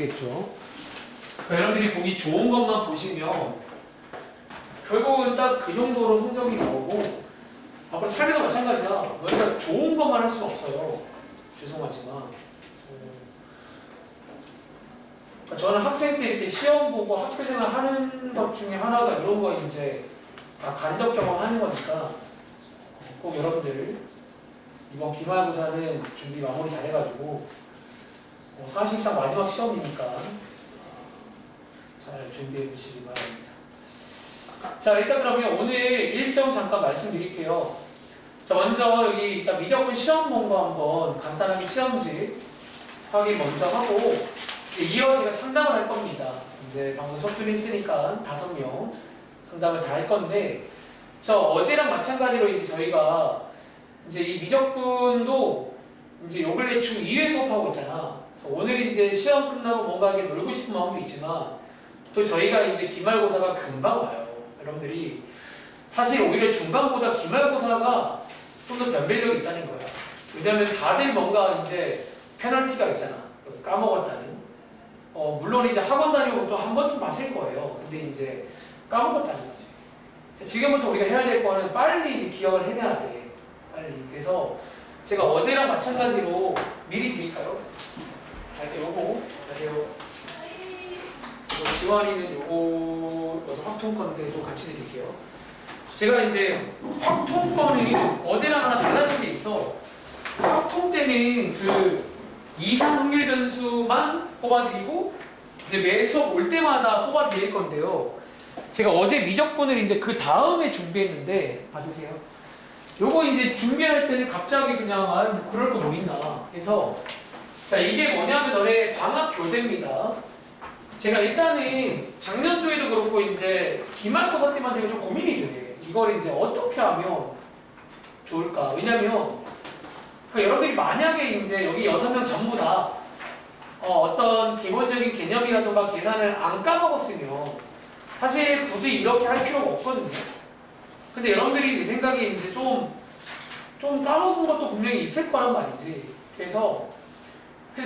겠죠. 여러분들이 보기 좋은 것만 보시면 결국은 딱 그 정도로 성적이 나오고 앞으로 삶에서 마찬가지야. 너희가 좋은 것만 할 수는 없어요. 죄송하지만 저는 학생 때 이렇게 시험 보고 학교생활 하는 것 중에 하나가 이런 거 이제 다 간접 경험하는 거니까 꼭 여러분들 이번 기말고사는 준비 마무리 잘해가지고 사실상 마지막 시험이니까 잘 간주해 보시기 바랍니다. 자, 일단 그러면 오늘 일정 잠깐 말씀드릴게요. 자, 먼저 여기 일단 미적분 시험 본 거 한번 간단하게 시험지 확인 먼저 하고 이어서 제가 상담을 할 겁니다. 이제 방금 수업 좀 했으니까 5명 상담을 다 할 건데, 저 어제랑 마찬가지로 이제 저희가 이제 이 미적분도 이제 요 근래 중 2회 수업하고 있잖아. 그래서 오늘 이제 시험 끝나고 뭔가 이렇게 놀고 싶은 마음도 있지만 또 저희가 이제 기말고사가 금방 와요. 여러분들이 사실 오히려 중간보다 기말고사가 좀 더 변별력이 있다는 거야. 왜냐면 다들 뭔가 이제 페널티가 있잖아. 까먹었다는. 물론 이제 학원 다니고 또 한 번쯤 봤을 거예요. 근데 이제 까먹었다는 거지. 지금부터 우리가 해야 될 거는 빨리 이제 기억을 해내야 돼. 빨리. 그래서 제가 어제랑 마찬가지로 미리 드릴까요? 요거 지환이는 요거 확통 건데 또 같이 드릴게요. 제가 이제 확통권은 어제랑 하나 달라진 게 있어. 확통 때는 그 이상 확률 변수만 뽑아드리고 이제 매 수업 올 때마다 뽑아드릴 건데요. 제가 어제 미적분을 이제 그 다음에 준비했는데 봐주세요. 요거 이제 준비할 때는 갑자기 그냥 뭐 그럴 거 뭐 있나. 그래서 자, 이게 뭐냐면 너네 방학 교재입니다. 제가 일단은 작년도에도 그렇고 이제 기말고사 때만 되면 좀 고민이 돼. 이걸 이제 어떻게 하면 좋을까? 왜냐면 여러분들이 만약에 이제 여기 6명 전부 다 어떤 기본적인 개념이라든가 계산을 안 까먹었으면 사실 굳이 이렇게 할 필요가 없거든요. 근데 여러분들이 내 생각에 이제 좀 까먹은 것도 분명히 있을 거란 말이지. 그래서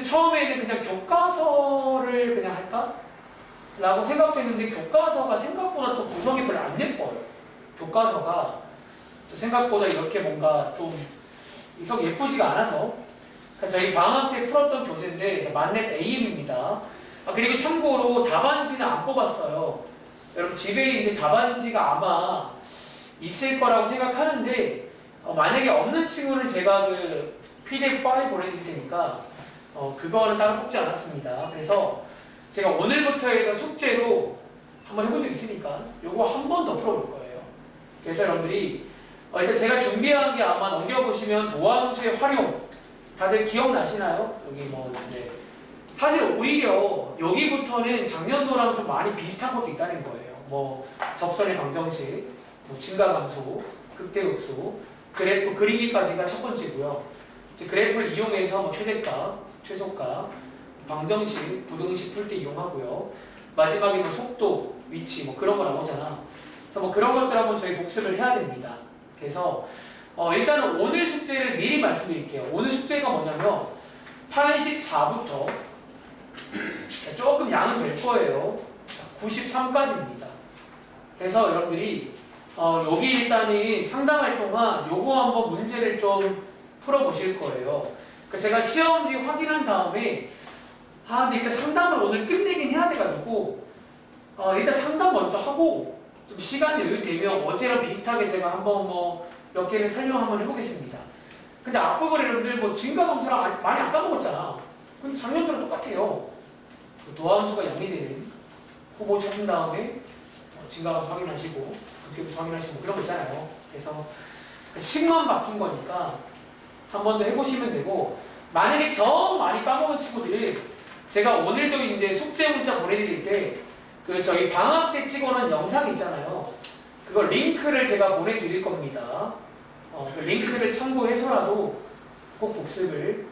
처음에는 그냥 교과서를 그냥 할까? 라고 생각도 했는데 교과서가 생각보다 또 구성이 별로 안 예뻐요. 교과서가 생각보다 이렇게 뭔가 좀 이성 예쁘지가 않아서 저희 방학 때 풀었던 교재인데 만렙 AM입니다. 그리고 참고로 답안지는 안 뽑았어요. 여러분 집에 이제 답안지가 아마 있을 거라고 생각하는데 만약에 없는 친구는 제가 그 PDF 파일 보내드릴 테니까 그거는 따로 뽑지 않았습니다. 그래서 제가 오늘부터 해서 숙제로 한번 해본 적 있으니까 요거 한 번 더 풀어볼 거예요. 그래서 여러분들이 일단 제가 준비한 게 아마 넘겨보시면 도함수의 활용 다들 기억나시나요? 여기 뭐 이제 사실 오히려 여기부터는 작년도랑 좀 많이 비슷한 것도 있다는 거예요. 뭐 접선의 방정식, 뭐 증가감소, 극대극소, 그래프 그리기까지가 첫 번째고요. 이제 그래프를 이용해서 뭐 최대값, 최소값, 방정식, 부등식 풀 때 이용하고요. 마지막에 뭐 속도, 위치 뭐 그런 거 나오잖아. 그래서 뭐 그런 것들 한번 저희 복습을 해야 됩니다. 그래서 일단은 오늘 숙제를 미리 말씀드릴게요. 오늘 숙제가 뭐냐면 84부터 조금 양은 될 거예요. 93까지입니다. 그래서 여러분들이 여기 일단은 상담할 동안 요거 한번 문제를 좀 풀어보실 거예요. 그러니까 제가 시험지 확인한 다음에 근데 일단 상담을 오늘 끝내긴 해야 돼가지고 일단 상담 먼저 하고 좀 시간이 여유 되면 어제랑 비슷하게 제가 한번 뭐 몇 개는 설명 한번 해보겠습니다. 근데 앞부분 여러분들 뭐 증가검수랑 많이 안 까먹었잖아. 근데 작년도랑 똑같아요. 도함수가 0이 되는 후보 찾은 다음에 증가검수 확인하시고 극대값 확인하시고 그런 거 있잖아요. 그래서 식만 바뀐 거니까 한 번 더 해보시면 되고, 만약에 정 많이 까먹은 친구들은 제가 오늘도 이제 숙제 문자 보내드릴 때 저희 방학 때 찍어놓은 영상 있잖아요. 그걸 링크를 제가 보내드릴 겁니다. 그 링크를 참고해서라도 꼭 복습을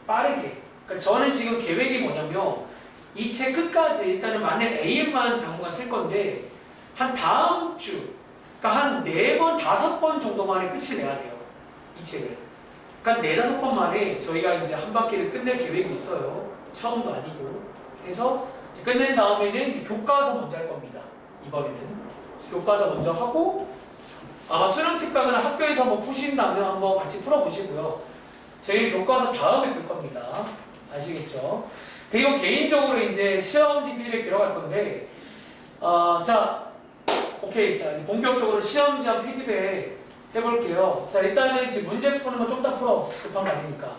빠르게. 그러니까 저는 지금 계획이 뭐냐면 이 책 끝까지 일단은 만렙 AM만 당분간 쓸 건데 한 다음 주, 그러니까 한 4번, 5번 정도 만에 끝을 내야 돼요. 이 책을. 그러니까 4, 5번 만에 저희가 이제 한 바퀴를 끝낼 계획이 있어요. 처음도 아니고. 해서 끝낸 다음에는 이제 교과서 먼저 할 겁니다. 이번에는 교과서 먼저 하고 아마 수능 특강은 학교에서 한번 푸신다면 한번 같이 풀어보시고요. 저희는 교과서 다음에 풀 겁니다. 아시겠죠? 그리고 개인적으로 이제 시험지 피드백 들어갈 건데 자 오케이. 자 본격적으로 시험지한 피드백 해볼게요. 자 일단은 지금 문제 푸는 거 좀 더 풀어. 급한 거 아니니까.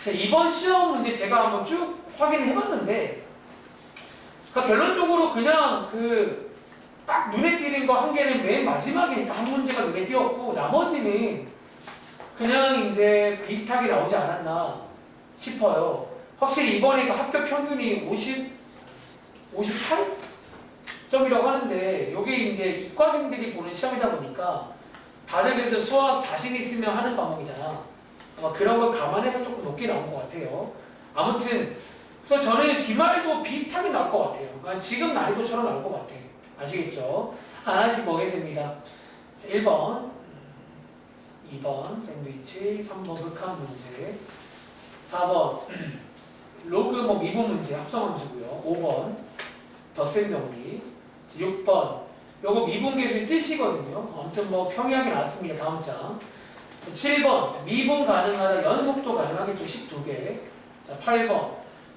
자 이번 시험 문제 제가 한번 쭉 확인을 해봤는데 그러니까 결론적으로 그냥 그 딱 눈에 띄는 거 한 개는 맨 마지막에 한 문제가 눈에 띄었고 나머지는 그냥 이제 비슷하게 나오지 않았나 싶어요. 확실히 이번에 그 학교 평균이 58점이라고 하는데 이게 이제 이과생들이 보는 시험이다 보니까 다들 그래도 수학 자신 있으면 하는 과목이잖아. 아마 그런 걸 감안해서 조금 높게 나온 것 같아요. 아무튼 그래서 저는 기말도 비슷하게 나올 것 같아요. 그러니까 지금 난이도처럼 나올 것 같아요. 아시겠죠? 하나씩 보겠습니다. 자, 1번, 2번 샌드위치, 3번 극한 문제, 4번 로그 미분 문제 합성함수고요. 5번 덧셈 정리, 6번 요거 미분계수의 뜻이거든요. 아무튼 평이하게 나왔습니다. 다음 장. 7번 미분 가능하다 연속도 가능하겠죠. 12개. 자 8번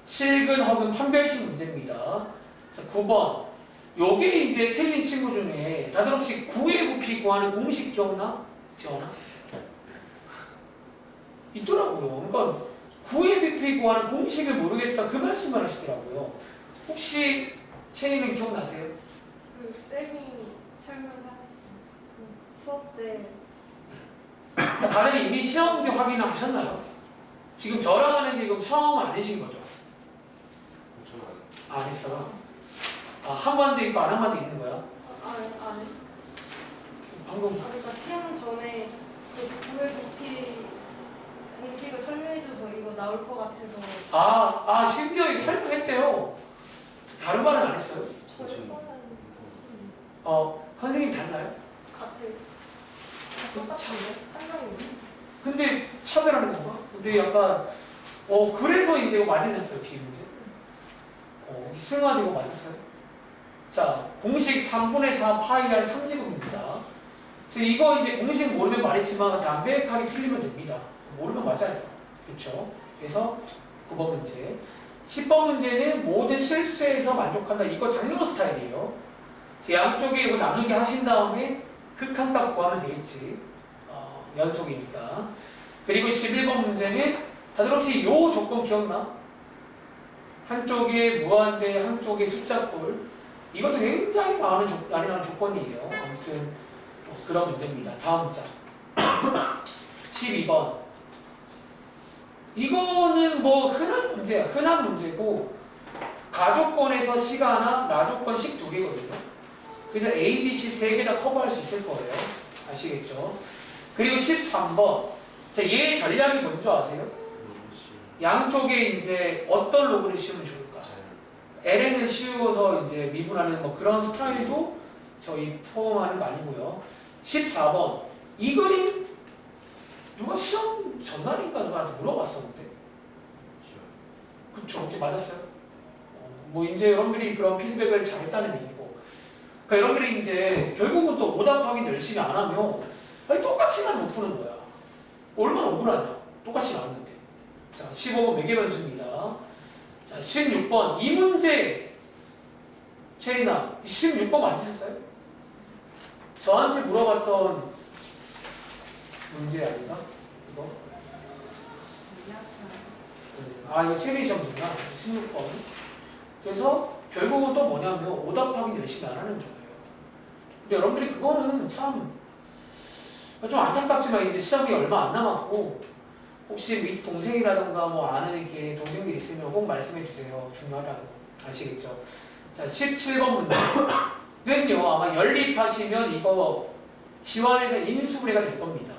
실근 허근 판별식 문제입니다. 자 9번 요게 이제 틀린 친구 중에 다들 혹시 9의 부피 구하는 공식 기억나? 지원아? 있더라고요. 그러니까 9의 부피 구하는 공식을 모르겠다 그 말씀을 하시더라고요. 혹시 채이는 기억나세요? 그 쌤이 설명하셨어요. 그 수업 때 다들 이미 시험지 확인을 하셨나요? 지금 저랑 하는 게 이거 처음 아니신 거죠? 안 했어. 한 반도 있고 안 한 반도 있는 거야? 안 했어. 방금 그러니까 시험 전에 그 9의 부피 공식을 설명해줘서 이거 나올 것 같아서 심지어 이 설명했대요. 다른 반은 안 했어요? 저희 거는 선생님 달라요? 같아요. 똑같은데? 한 명이 근데 차별하는 건가? 근데 약간 그래서 이제 이거 맞으셨어요 비문제? 승환 이거 맞았어요? 자 공식 3분의 4 파이 r 3제곱입니다. 그래서 이거 이제 공식 모르면 말했지만 담백하게 틀리면 됩니다. 모르면 맞아요. 그렇죠? 그래서 9번 문제. 10번 문제는 모든 실수에서 만족한다. 이거 장르 스타일이에요. 양쪽에 이거 나누게 하신 다음에 극한값 구하면 되겠지. 연속이니까. 그리고 11번 문제는 다들 혹시 요 조건 기억나? 한쪽에 무한대, 한쪽에 숫자꼴. 이것도 굉장히 많이 나는 조건이에요. 아무튼 그런 문제입니다. 다음 장. 12번. 이거는 흔한 문제야. 흔한 문제고 가조건에서 C가 하나, 나조건 식 2개거든요. 그래서 A, B, C 3개 다 커버할 수 있을 거예요. 아시겠죠? 그리고 13번. 자, 얘의 전략이 뭔지 아세요? 양쪽에 이제 어떤 로그를 씌우면 좋을까? ln을 씌워서 이제 미분하는 그런 스타일도 저희 포함하는 거 아니고요. 14번. 이 그림 누가 시험 전날인가 누구한테 물어봤었는데? 그쵸? 혹시 맞았어요? 이제 여러분들이 그런 피드백을 잘했다는 얘기고. 그러니까 여러분들이 이제 결국은 또 오답 확인 열심히 안 하면 똑같이만 못 푸는 거야. 얼마나 억울하냐. 똑같이 나왔는데. 자, 15번 매개 변수입니다. 자, 16번. 이 문제, 체리나, 16번 맞으셨어요? 저한테 물어봤던 문제 아닌가? 이거? 이거 체리 점수구나. 16번. 그래서 결국은 또 뭐냐면 오답 확인 열심히 안 하는 거예요. 근데 여러분들이 그거는 참 좀 안타깝지만 이제 시험이 얼마 안 남았고 혹시 밑 동생이라든가 아는 이렇게 동생들 있으면 꼭 말씀해 주세요. 중요하다고. 아시겠죠? 자, 17번 문제는요. 아마 연립하시면 이거 지원에서 인수분해가 될 겁니다.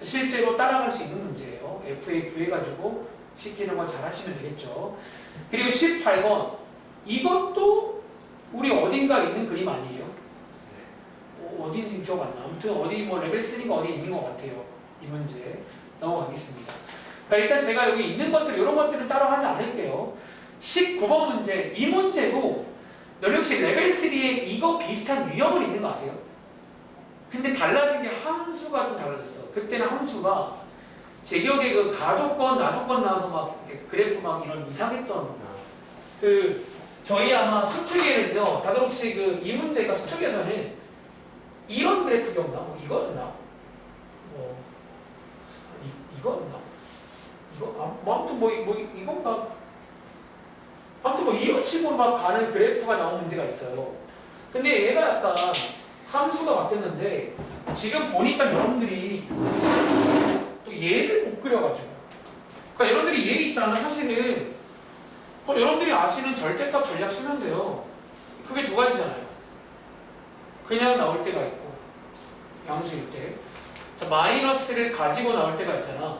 실제로 따라갈 수 있는 문제예요. FA 구해가지고 시키는 거 잘 하시면 되겠죠. 그리고 18번. 이것도 우리 어딘가 있는 그림 아니에요? 어딘지 기억 안 나. 아무튼 어디 레벨 3가 어디에 있는 것 같아요. 이 문제. 넘어가겠습니다. 일단 제가 여기 있는 것들, 이런 것들은 따로 하지 않을게요. 19번 문제, 이 문제도 너희 혹시 레벨 3에 이거 비슷한 유형을 있는 거 아세요? 근데 달라진 게 함수가 좀 달라졌어. 그때는 함수가 제 기억에 그 가조건, 나조건 나와서 막 그래프 막 이런 이상했던 그 저희 아마 수특에는요, 다들 혹시 그 이 문제가 수특에서는 이런 그래프 기억나? 뭐 이거였나? 뭐 이거였나? 뭐 아무튼 뭐 이건가? 아무튼 뭐 이런 식으로 막 가는 그래프가 나온 문제가 있어요. 근데 얘가 약간 함수가 바뀌었는데 지금 보니까 여러분들이 또 얘를 못 그려가지고, 그러니까 여러분들이 얘 있잖아. 사실은 여러분들이 아시는 절대값 전략 쓰면 돼요. 그게 두 가지잖아요. 그냥 나올 때가 있고 양수일 때. 자, 마이너스를 가지고 나올 때가 있잖아.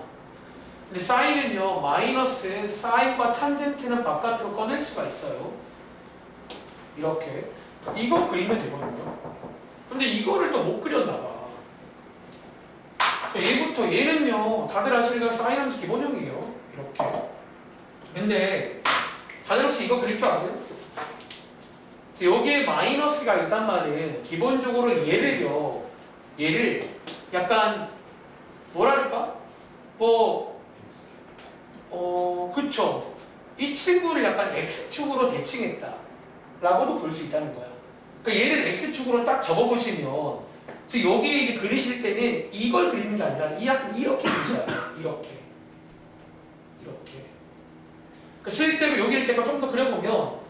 근데 사인은요, 마이너스 사인과 탄젠트는 바깥으로 꺼낼 수가 있어요. 이렇게 이거 그리면 되거든요. 근데 이거를 또 못 그렸나 봐. 자, 얘부터 얘는요, 다들 아시는 사인 함수 기본형이에요. 이렇게. 근데 다들 혹시 이거 그릴 줄 아세요? 자, 여기에 마이너스가 있단 말은 기본적으로 얘를 약간 뭐랄까? 그쵸. 이 친구를 약간 X축으로 대칭했다 라고도 볼 수 있다는 거야. 그러니까 얘를 X축으로 딱 접어보시면 여기에 이제 그리실 때는 이걸 그리는 게 아니라 약간 이렇게 그리셔야 돼요. 이렇게. 그러니까 실제로 여기를 제가 좀 더 그려보면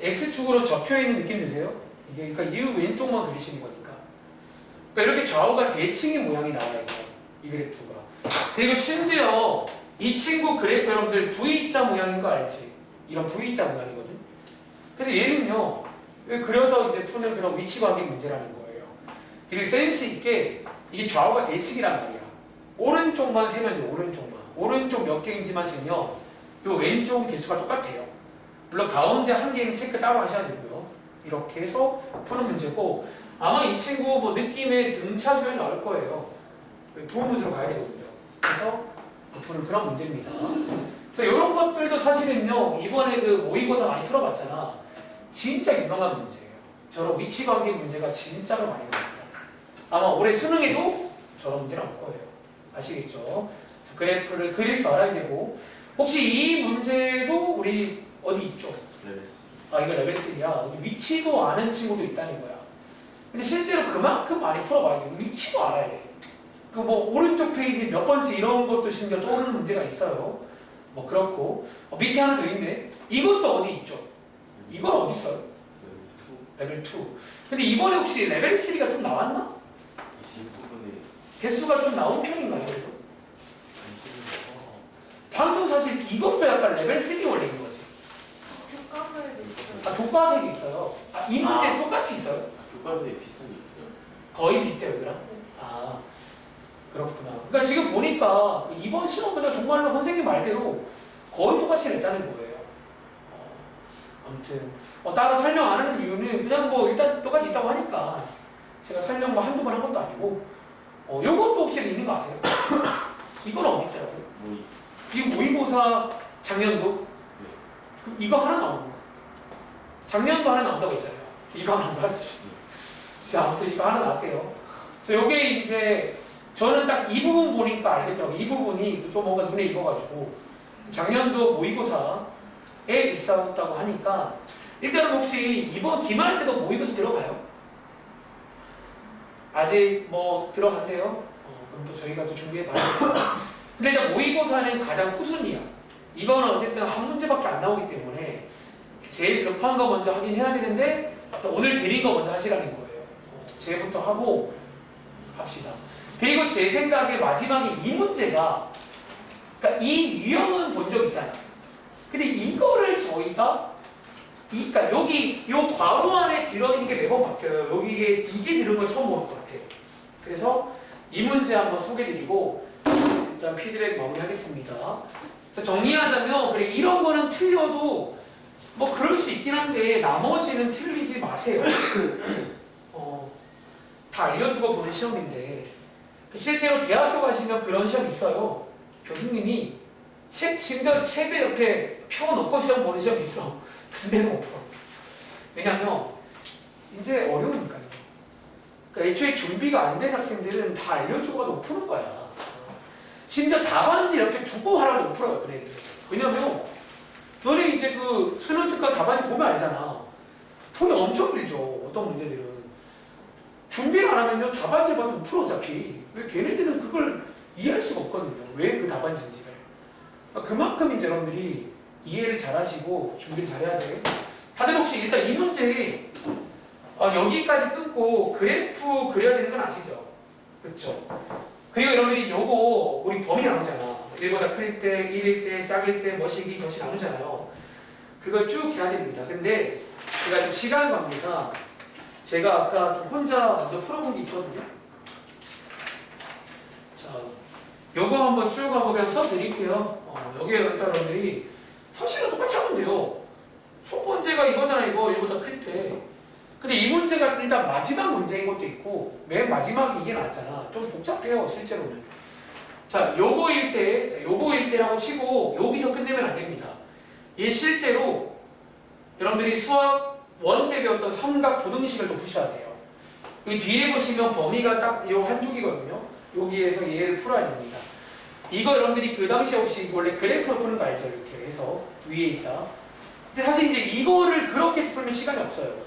X축으로 접혀있는 느낌 드세요? 이게 그러니까 이 왼쪽만 그리시는 거니까. 그러니까 이렇게 좌우가 대칭인 모양이 나와요. 이 그래프가. 그리고 심지어 이 친구 그래프 여러분들 V자 모양인 거 알지? 이런 V자 모양이거든. 그래서 얘는요, 그려서 이제 푸는 그런 위치 관계 문제라는 거예요. 그리고 센스 있게 이게 좌우가 대칭이란 말이야. 오른쪽만 세면 돼, 오른쪽만. 오른쪽 몇 개인지만 세면 요 왼쪽 개수가 똑같아요. 물론 가운데 한 개는 체크 따로 하셔야 되고요. 이렇게 해서 푸는 문제고, 아마 이 친구 뭐 느낌의 등차 수열 나올 거예요. 부호문수로 가야 되거든요. 그래서 푸는 그런 문제입니다. 그래서 이런 것들도 사실은요, 이번에 그 모의고사 많이 풀어봤잖아. 진짜 유명한 문제예요. 저런 위치관계 문제가 진짜로 많이 나옵니다. 아마 올해 수능에도 저런 문제 나올 거예요. 아시겠죠? 그래프를 그릴 줄 알아야 되고, 혹시 이 문제도 우리 어디 있죠? 레벨 3. 아, 이거 레벨 3야. 위치도 아는 친구도 있다는 거야. 근데 실제로 그만큼 많이 풀어봐야 돼. 위치도 알아야 돼. 그 뭐 오른쪽 페이지 몇 번째 이런 것도 심지어 떠오르는 문제가 있어요. 뭐 그렇고 밑에 하나 더 있네. 이것도 어디 있죠? 이건 어디 있어요? 레벨 2. 근데 이번에 혹시 레벨 3가 좀 나왔나? 이 부분에 개수가 좀 나온 편인가요? 그래도? 방금 사실 이것도 약간 레벨 3 원래인 거지. 교과서에도 있어요. 아, 교과서에 있어요. 아, 이 문제 똑같이 있어요? 교과서에 비슷한 게 있어요. 거의 비슷해요, 그랑? 아, 그렇구나. 그러니까 지금 보니까 이번 시험 문제가 정말로 선생님 말대로 거의 똑같이 냈다는 거예요. 아무튼 따로 설명 안 하는 이유는 그냥 뭐 일단 똑같이 있다고 하니까 제가 설명 뭐 한두 번 한 것도 아니고, 요것도 혹시 있는 거 아세요? 이건 어디 있더라고요? 모의. 이 모의고사 작년도? 그럼 이거 하나 나오는 거야. 작년도 하나 나온다고 했잖아요. 이거 하나 나왔지. 진짜 아무튼 이거 하나 나왔대요. 그래서 요게 이제 저는 딱 이 부분 보니까 알겠더라고요. 이 부분이 좀 뭔가 눈에 익어가지고 작년도 모의고사에 있었다고 하니까 일단은 혹시 이번 기말 때도 모의고사 들어가요? 아직 뭐 들어간대요? 그럼 또 저희가 또 준비해 봐야겠다. 근데 이제 모의고사는 가장 후순위야. 이거는 어쨌든 한 문제밖에 안 나오기 때문에 제일 급한 거 먼저 하긴 해야 되는데 또 오늘 드린 거 먼저 하시라는 거예요. 쟤부터 하고 합시다. 그리고 제 생각에 마지막에 이 문제가, 그러니까 이 유형은 본 적 있잖아. 근데 이거를 저희가 그러니까 여기 요 괄호 안에 들어있는 게 매번 바뀌어요. 여기 이게 들은 걸 처음 보는 것 같아요. 그래서 이 문제 한번 소개드리고 일단 피드백 마무리하겠습니다. 그래서 정리하자면 그래 이런 거는 틀려도 뭐 그럴 수 있긴 한데 나머지는 틀리지 마세요. 다 알려주고 보는 시험인데 실제로 대학교 가시면 그런 시험 있어요. 교수님이 심지어 책을 이렇게 펴놓고 시험 보는 시험 있어. 근데는 못 풀어. 왜냐면 이제 어려우니까요. 그러니까 애초에 준비가 안 된 학생들은 다 알려주고 가도 못 푸는 거야. 심지어 답안지 이렇게 두고 하라고 못 풀어요. 그래. 왜냐면 너네 이제 그 수능 특강 답안지 보면 알잖아. 풀이 엄청 길죠. 어떤 문제들은. 준비를 안 하면요 답안지를 봐도 못 풀어 어차피. 왜 걔네들은 그걸 이해할 수가 없거든요. 왜 그 답안지인지를. 그러니까 그만큼 이제 여러분들이 이해를 잘 하시고 준비를 잘 해야 돼요. 다들 혹시 일단 이 문제 여기까지 끊고 그래프 그려야 되는 건 아시죠? 그렇죠? 그리고 여러분들이 요거 우리 범위 나누잖아. 1보다 클 때, 1일 때, 작을 때, 뭐시기, 저시 나누잖아요. 그걸 쭉 해야 됩니다. 근데 제가 시간 관계상 제가 아까 좀 혼자 먼저 풀어본 게 있거든요. 자, 요거 한번 쭉 한번 그냥 써드릴게요. 여기에 그러니까 여러분들이 사실은 똑같이 하면 돼요. 첫 번째가 이거잖아, 이거 1보다 클 때. 근데 이 문제가 일단 마지막 문제인 것도 있고 맨 마지막이 이게 나왔잖아. 좀 복잡해요, 실제로는. 자, 요거일 때, 자, 요거일 때라고 치고 여기서 끝내면 안 됩니다. 얘 실제로 여러분들이 수학 원 때 배웠던 삼각 부등식을 또 푸셔야 돼요. 여기 뒤에 보시면 범위가 딱 요 한 줄이거든요. 여기에서 얘를 풀어야 됩니다. 이거 여러분들이 그 당시에 혹시 원래 그래프로 푸는 거 알죠? 이렇게 해서 위에 있다. 근데 사실 이제 이거를 그렇게 풀면 시간이 없어요.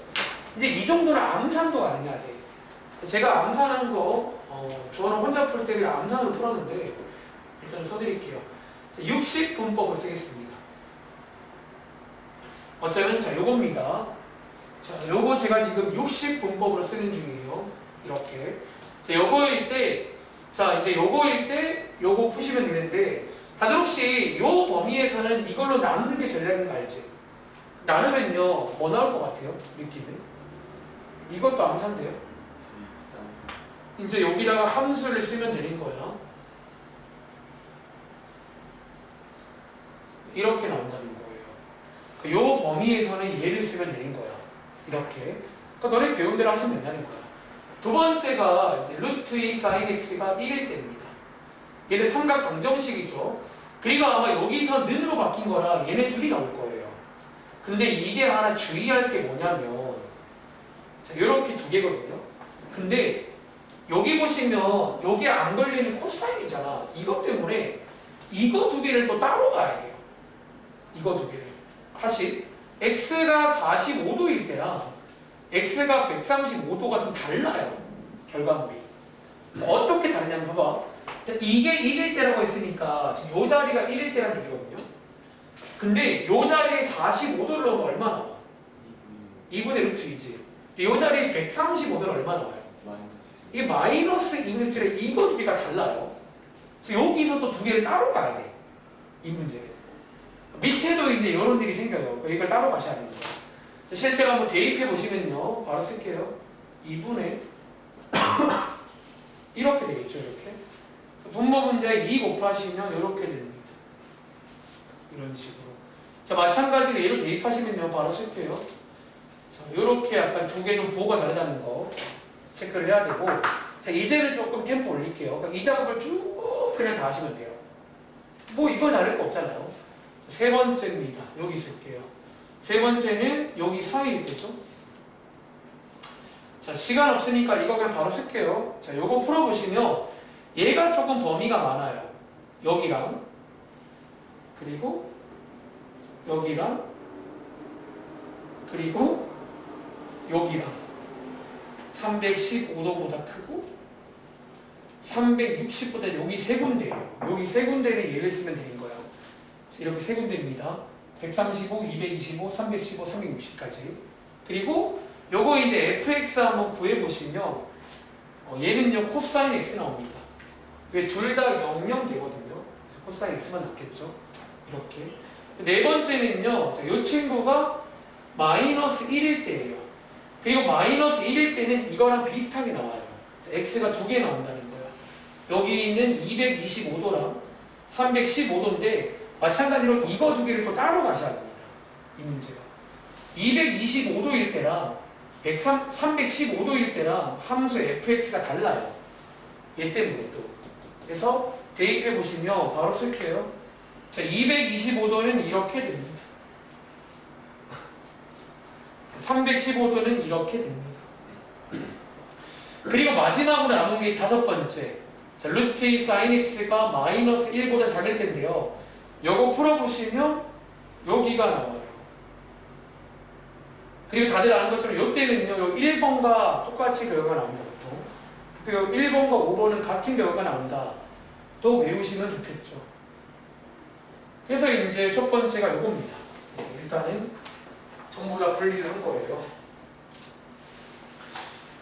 이제 이 정도는 암산도 가능해야 돼. 제가 암산하는 거, 저는 혼자 풀 때 그냥 암산으로 풀었는데 일단 써드릴게요. 60분법을 쓰겠습니다. 어쩌면 자 요겁니다. 자 요거 제가 지금 60분법으로 쓰는 중이에요. 이렇게. 자 요거일 때, 자 이제 요거일 때 요거 푸시면 되는데 다들 혹시 요 범위에서는 이걸로 나누는 게 전략인 거 알지? 나누면요 뭐 나올 것 같아요? 느낌은? 이것도 암산돼요. 이제 여기다가 함수를 쓰면 되는 거야. 이렇게 나온다는 거예요. 요 범위에서는 얘를 쓰면 되는 거야. 이렇게. 그러니까 너네 배운 대로 하시면 된다는 거야. 두 번째가 이제 루트 2 sin x가 1일 때입니다. 얘는 삼각 방정식이죠. 그리고 아마 여기서 는으로 바뀐 거라 얘네 둘이 나올 거예요. 근데 이게 하나 주의할 게 뭐냐면 자, 이렇게 두 개거든요. 근데 여기 보시면 여기 안 걸리는 코사인이잖아. 이것 때문에 이거 두 개를 또 따로 가야 돼요. 이거 두 개를. 다시 x가 45도일 때랑 x가 135도가 좀 달라요. 결과물이. 어떻게 다르냐면 봐봐. 이게 1일 때라고 했으니까 지금 이 자리가 1일 때라는 얘기거든요. 근데 이 자리에 45도를 넣으면 얼마 나와? 2분의 루트 2지. 이 자리에 135도는 얼마 나와요? 이게 마이너스 2분의 이거 두 개가 달라요. 그래서 여기서 또 두 개를 따로 가야 돼. 이 문제는. 밑에도 이제 이런 일이 생겨요. 이걸 따로 가셔야 됩니다. 실제로 한번 대입해 보시면요. 바로 쓸게요. 2분의 이렇게 되겠죠. 이렇게. 분모 문제 2 곱하시면 이렇게 됩니다. 이런 식으로. 자, 마찬가지로 얘로 대입하시면요. 바로 쓸게요. 자, 이렇게 약간 두 개 좀 부호가 다르다는 거 체크를 해야 되고. 자, 이제는 조금 템포 올릴게요. 그러니까 이 작업을 쭉 그냥 다 하시면 돼요. 뭐 이걸 다를 거 없잖아요. 세 번째입니다. 여기 쓸게요. 세 번째는 여기 3일 때죠. 자, 시간 없으니까 이거 그냥 바로 쓸게요. 자, 요거 풀어보시면 얘가 조금 범위가 많아요. 여기랑 그리고 여기랑 그리고 여기랑 315도보다 크고 360보다 여기 세 군데예요. 여기 세 군데는 얘를 쓰면 되는 거예요. 이렇게 세 군데입니다. 135, 225, 315, 360까지. 그리고 요거 이제 fx 한번 구해보시면 얘는요 코사인 x 나옵니다. 왜 둘 다 00 되거든요. 그래서 코사인 x만 넣겠죠. 이렇게. 네 번째는요. 자, 요 친구가 마이너스 1일 때예요. 그리고 마이너스 1일 때는 이거랑 비슷하게 나와요. 자, x가 두 개 나온다는 거예요. 여기 있는 225도랑 315도인데 마찬가지로 이거 두 개를 또 따로 가셔야 됩니다. 이 문제가. 225도일 때랑 315도일 때랑 함수 fx가 달라요. 얘 때문에 또. 그래서 대입해 보시면 바로 쓸게요. 자, 225도는 이렇게 됩니다. 315도는 이렇게 됩니다. 그리고 마지막으로 남은 게 다섯 번째. 자, 루트 2 sin x가 마이너스 1보다 작을 텐데요. 요거 풀어보시면 여기가 나와요. 그리고 다들 아는 것처럼 요때는요, 요 1번과 똑같이 결과가 나옵니다. 보통. 또 1번과 5번은 같은 결과가 나온다. 또 외우시면 좋겠죠. 그래서 이제 첫 번째가 요겁니다. 일단은 전부 다 분리를 한 거예요.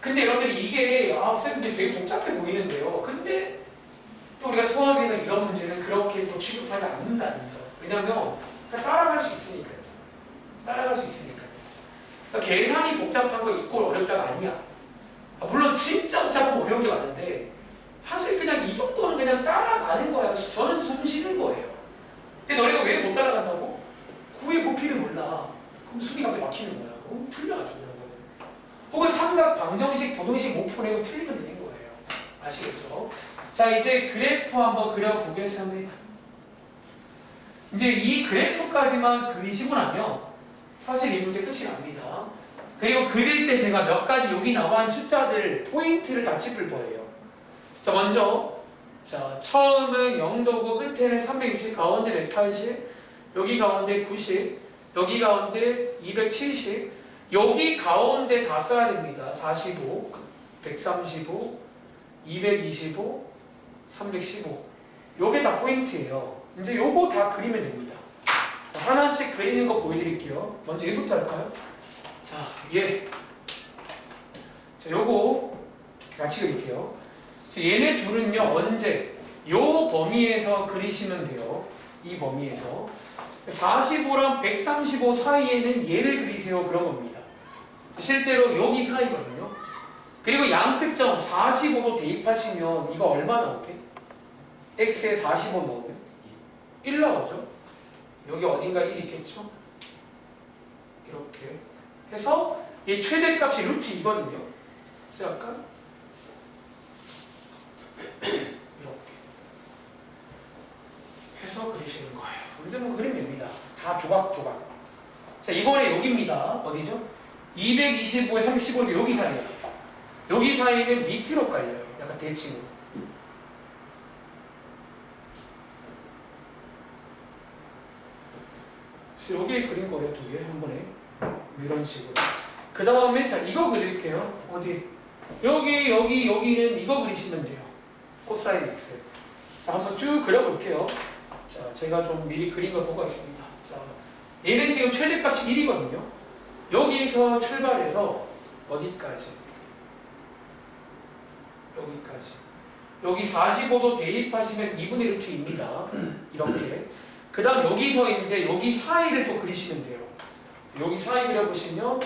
근데 여러분들이 이게 쌤 되게 복잡해 보이는데요. 근데 또 우리가 수학에서 이런 문제는 그렇게 또 취급하지 않는다는 점. 왜냐면 따라갈 수 있으니까요. 따라갈 수 있으니까요. 그러니까 계산이 복잡한 거 이꼴 어렵다가 아니야. 물론 진짜 복잡하면 어려운 게 맞는데 사실 그냥 이 정도는 그냥 따라가는 거야. 저는 숨 쉬는 거예요. 근데 너네가 왜 못 따라간다고? 구의 부피를 몰라. 그럼 숨이 갑자기 막히는 거야. 그럼 틀려가지고. 혹은 삼각, 방정식, 부등식 못 푸내고 틀리면 되는 거예요. 아시겠죠? 자, 이제 그래프 한번 그려보겠습니다. 이제 이 그래프까지만 그리시고 나면 사실 이 문제 끝이 납니다. 그리고 그릴 때 제가 몇 가지 여기 나온 숫자들, 포인트를 다 짚을 거예요. 자, 먼저 자, 처음은 0도고 끝에는 360, 가운데 180, 여기 가운데 90, 여기 가운데 270, 여기 가운데 다 써야 됩니다. 45, 135, 225, 315. 요게 다 포인트예요. 이제 요거 다 그리면 됩니다. 자, 하나씩 그리는 거 보여드릴게요. 먼저 얘부터 할까요? 자, 얘. 자, 요거 같이 그릴게요. 자, 얘네 둘은요, 언제? 요 범위에서 그리시면 돼요. 이 범위에서. 45랑 135 사이에는 얘를 그리세요. 그런 겁니다. 실제로 여기 사이거든요. 그리고 양끝점 45도 대입하시면 이거 얼마 나오게? x에 45 넣으면 1 나오죠. 여기 어딘가 1 있겠죠. 이렇게 해서 이 최대값이 루트 2거든요. 약간 이렇게 해서 그리시는 거예요. 문제 뭐 그리면 됩니다. 다 조각조각. 자, 이번에 여기입니다. 어디죠? 225에 315인데 여기 사이에요. 여기 사이는 밑으로 깔려요. 약간 대칭으로. 그래서 여기에 그린 거예요. 두 개 한 번에. 이런 식으로. 그 다음에 자, 이거 그릴게요. 어디? 여기는 이거 그리시면 돼요. 코사인 x. 자, 한번 쭉 그려볼게요. 자, 제가 좀 미리 그린 걸 보고 있습니다. 자, 얘는 지금 최대값이 1이거든요. 여기서 출발해서 어디까지? 여기까지. 여기 45도 대입하시면 2분의 루트입니다. 이렇게. 그 다음 여기서 이제 여기 사이를 또 그리시면 돼요. 여기 사이 그려보시면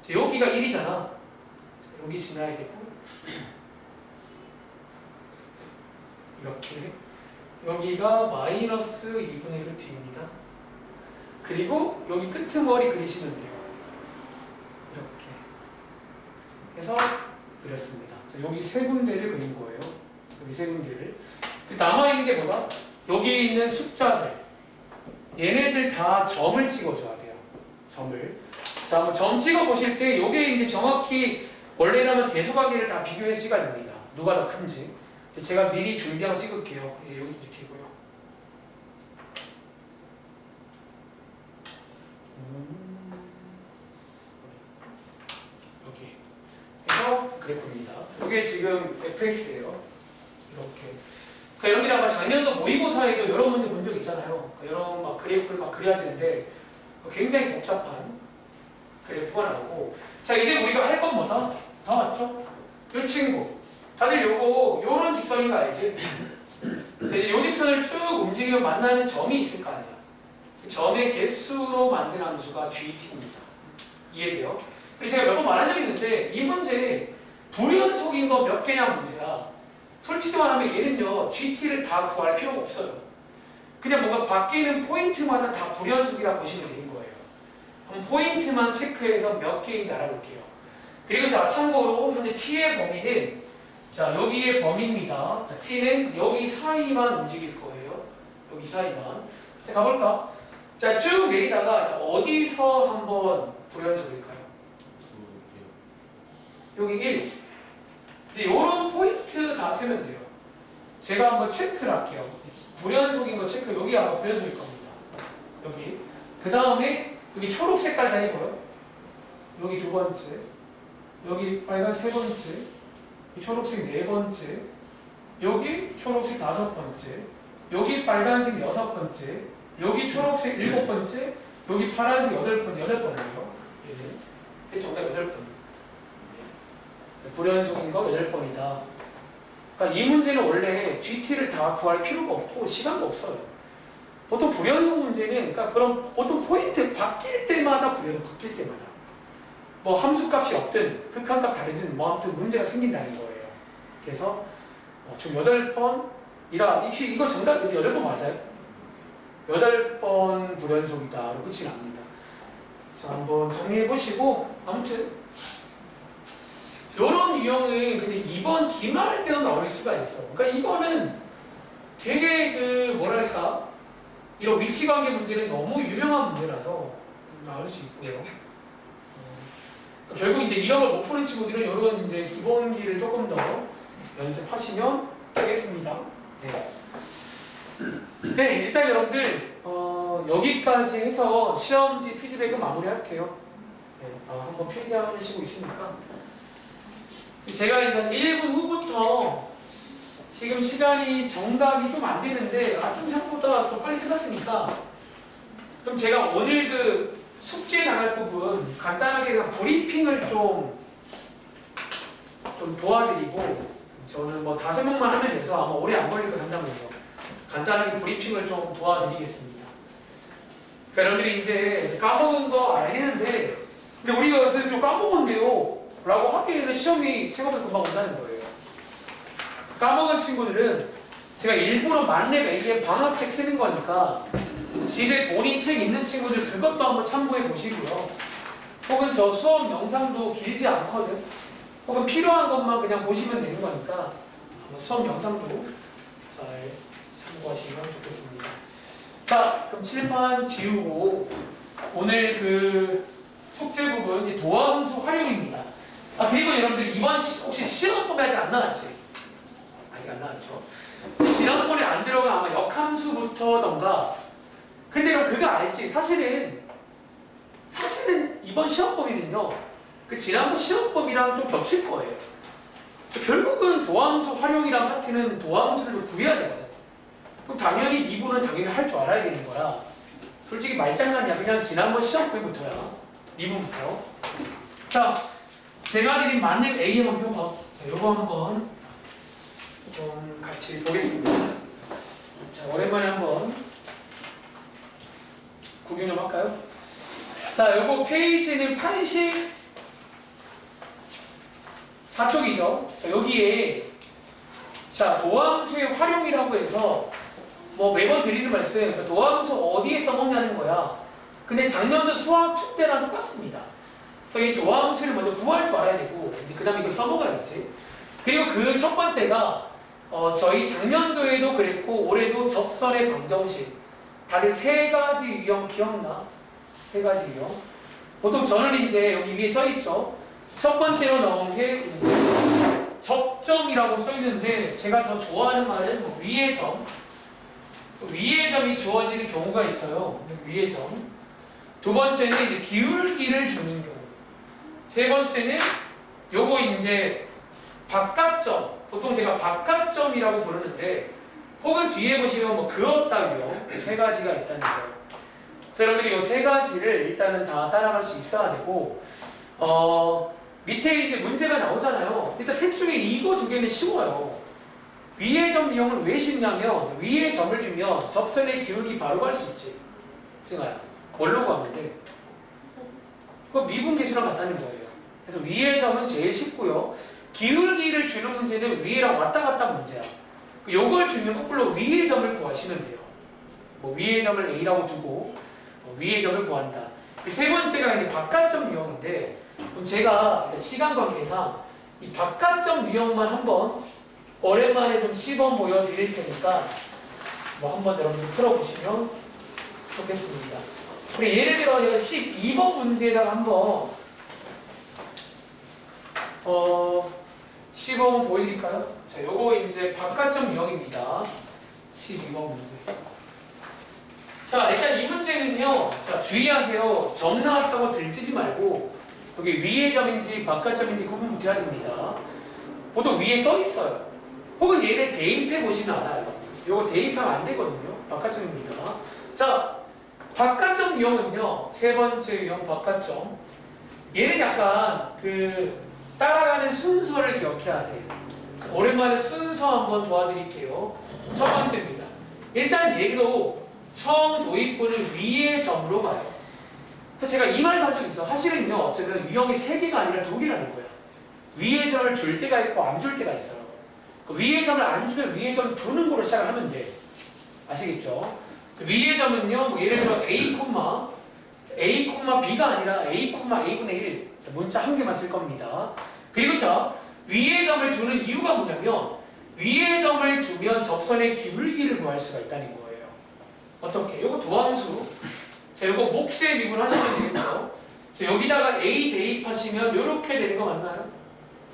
여기가 1이잖아. 여기 지나야 되고 이렇게. 여기가 마이너스 2분의 루트입니다. 그리고 여기 끄트머리 그리시면 돼요. 이렇게 해서 그렸습니다. 자, 여기 세 군데를 그린 거예요. 여기 세 군데를. 남아있는 게 뭐다? 여기 있는 숫자들. 얘네들 다 점을 찍어줘야 돼요. 점을. 자, 한번 점 찍어보실 때 이게 이제 정확히 원래라면 대소관계를 다 비교해서 찍어야 됩니다. 누가 더 큰지. 제가 미리 준비하고 찍을게요. 예, 여기도 찍히고요. 여기 해서 그래프입니다. 이게 지금 fx예요. 이렇게. 그러니까 여러분들이 아마 작년도 모의고사에도 이런 문제 본 적 있잖아요. 그러니까 이런 막 그래프를 막 그려야 되는데 굉장히 복잡한 그래프가 나오고. 자, 이제 우리가 할 건 뭐다? 다 왔죠? 이 친구. 다들 요런 직선인 거 알지? 자, 이제 요 직선을 쭉 움직이면 만나는 점이 있을 거 아니야. 그 점의 개수로 만든 함수가 GT입니다. 이해돼요? 그래서 제가 몇 번 말한 적이 있는데 이 문제 불연속인 거 몇 개냐 문제야. 솔직히 말하면 얘는요 GT를 다 구할 필요가 없어요. 그냥 뭔가 바뀌는 포인트마다 다 불연속이라 보시면 되는 거예요. 그럼 포인트만 체크해서 몇 개인지 알아볼게요. 그리고 자, 참고로 현재 T의 범위는 자, 여기의 범위입니다. 자, T는 여기 사이만 움직일 거예요. 여기 사이만. 자, 가볼까? 자, 쭉 내리다가 어디서 한번 불연속일까요? 여기 1. 이제 요런 포인트 다 세면 돼요. 제가 한번 체크를 할게요. 불연속인 거 체크. 여기 아마 불연속일 겁니다. 여기. 그 다음에 여기 초록 색깔 다니 보여? 여기 두 번째. 여기 빨간 세 번째. 이 초록색 네 번째. 여기 초록색 다섯 번째. 여기 빨간색 여섯 번째. 여기 초록색 일곱 번째. 여기 파란색 여덟 번째. 여덟 번이에요. 얘는. 정답 여덟 번. 불연속인 거 8번이다. 그러니까 이 문제는 원래 GT를 다 구할 필요가 없고 시간도 없어요. 보통 불연속 문제는 그러니까 그럼 보통 포인트 바뀔 때마다 불연속 바뀔 때마다 뭐 함수값이 없든 극한값 다르든 뭐 아무튼 문제가 생긴다는 거예요. 그래서 총 8번이라 이거 정답 8번 맞아요? 8번 불연속이다로 끝이 납니다. 자, 한번 정리해 보시고 아무튼 이런 유형은 근데 이번 기말할 때는 나올 수가 있어. 그러니까 이거는 되게 그 뭐랄까 이런 위치관계 문제는 너무 유명한 문제라서 나올 수 있고요. 결국 이제 이런 걸 못 푸는 친구들은 이런 이제 기본기를 조금 더 연습하시면 되겠습니다. 네. 네, 일단 여러분들 여기까지 해서 시험지 피드백은 마무리할게요. 네, 한번 필기하시고 있으니까. 제가 이제 1분 후부터 지금 시간이 정각이 좀 안 되는데 아침 생각보다 좀 빨리 끝났으니까 그럼 제가 오늘 그 숙제 나갈 부분 간단하게 그냥 브리핑을 좀 도와드리고 저는 뭐 5명만 하면 돼서 아마 오래 안 걸릴 것 같다면서 간단하게 브리핑을 좀 도와드리겠습니다. 그러니까 여러분들이 이제 까먹은 거 알리는데 근데 우리가 요새 좀 까먹었는데요 라고 하기에는 시험이 생각보다 금방 온다는 거예요. 까먹은 친구들은 제가 일부러 만렙 AM 방학책 쓰는 거니까 집에 본인 책 있는 친구들 그것도 한번 참고해 보시고요. 혹은 저 수업 영상도 길지 않거든. 혹은 필요한 것만 그냥 보시면 되는 거니까 수업 영상도 잘 참고하시면 좋겠습니다. 자, 그럼 칠판 지우고 오늘 그 숙제 부분 이제 도함수 활용입니다. 그리고 여러분들 이번 혹시 시험범위 아직 안 나왔지? 아직 안 나왔죠? 지난번에 안 들어간 아마 역함수부터던가 근데 그럼 그거 알지? 사실은 이번 시험범위는요 그 지난번 시험범위랑 좀 겹칠 거예요. 결국은 도함수 활용이란 파트는 도함수를 구해야 되거든. 그럼 당연히 미분은 당연히 할 줄 알아야 되는 거라 솔직히 말장난이야. 그냥 지난번 시험범위부터야. 미분부터. 자, 제가 드린 만렙 AM 한번 봐. 자, 요거 한번 좀 같이 보겠습니다. 자, 오랜만에 한번 구경 좀 할까요? 자, 요거 페이지는 84쪽이죠. 자, 여기에 자, 도함수의 활용이라고 해서 뭐 매번 드리는 말씀, 도함수 어디에 써먹냐는 거야. 근데 작년도 수학 축 때랑 똑같습니다. 그래서 이 도함수를 먼저 구할 줄 알아야 되고 그 다음에 이걸 써먹어야겠지. 그리고 그 첫 번째가 저희 작년도에도 그랬고 올해도 접선의 방정식 다들 세 가지 유형 기억나? 세 가지 유형. 보통 저는 이제 여기 위에 써있죠. 첫 번째로 나온 게 이제 접점이라고 써있는데 제가 더 좋아하는 말은 뭐 위의 점. 위의 점이 주어지는 경우가 있어요. 위의 점. 두 번째는 이제 기울기를 주는 경우. 세 번째는 요거 이제 바깥점. 보통 제가 바깥점이라고 부르는데 혹은 뒤에 보시면 뭐 그었다 유형 세 가지가 있다는 거예요. 그래서 여러분들이 이 세 가지를 일단은 다 따라갈 수 있어야 되고 밑에 이제 문제가 나오잖아요. 일단 셋 중에 이거 두 개는 쉬워요. 위의 점 유형은 왜 쉽냐면 위의 점을 주면 접선의 기울기 바로 갈 수 있지. 승아야. 뭘로 구하면 돼? 그거 미분 계수랑 같다는 거예요. 그래서 위의 점은 제일 쉽고요. 기울기를 주는 문제는 위에랑 왔다 갔다 문제야. 요걸 주면 거꾸로 위의 점을 구하시면 돼요. 뭐 위의 점을 A라고 두고 위의 점을 구한다. 세 번째가 이제 바깥점 유형인데 그럼 제가 시간 관계상 이 바깥점 유형만 한번 오랜만에 좀 시범 보여드릴 테니까 뭐 한번 여러분들 풀어보시면 좋겠습니다. 우리 예를 들어 제가 12번 문제에다가 한번 15번 보여드릴까요? 자, 요거 이제 바깥점 유형입니다. 12번 문제. 자, 일단 이 문제는요. 자, 주의하세요. 점 나왔다고 들뜨지 말고 여기 위의 점인지 바깥점인지 구분부터 해야 됩니다. 보통 위에 써 있어요. 혹은 얘를 대입해 보시면 알아요. 요거 대입하면 안 되거든요. 바깥점입니다. 자, 바깥점 유형은요. 세 번째 유형 바깥점. 얘는 약간 그 따라가는 순서를 기억해야 돼요. 오랜만에 순서 한번 도와드릴게요. 첫 번째입니다. 일단 얘도 처음 도입부는 위의 점으로 가요. 그래서 제가 이 말도 한 적이 있어요. 사실은요, 어쩌면 유형이 3개가 아니라 2개라는 거예요. 위의 점을 줄 때가 있고 안 줄 때가 있어요. 그 위의 점을 안 주면 위의 점 두는 거로 시작을 하면 돼. 아시겠죠? 위의 점은요, 뭐 예를 들어 A,B가 아니라 A,A분의 1. 문자 한 개만 쓸 겁니다. 그리고 자, 위의 점을 두는 이유가 뭐냐면 위의 점을 두면 접선의 기울기를 구할 수가 있다는 거예요. 어떻게? 요거 도함수. 자, 요거 몫에 미분하시면 되겠죠? 자, 여기다가 A 대입하시면 요렇게 되는 거 맞나요?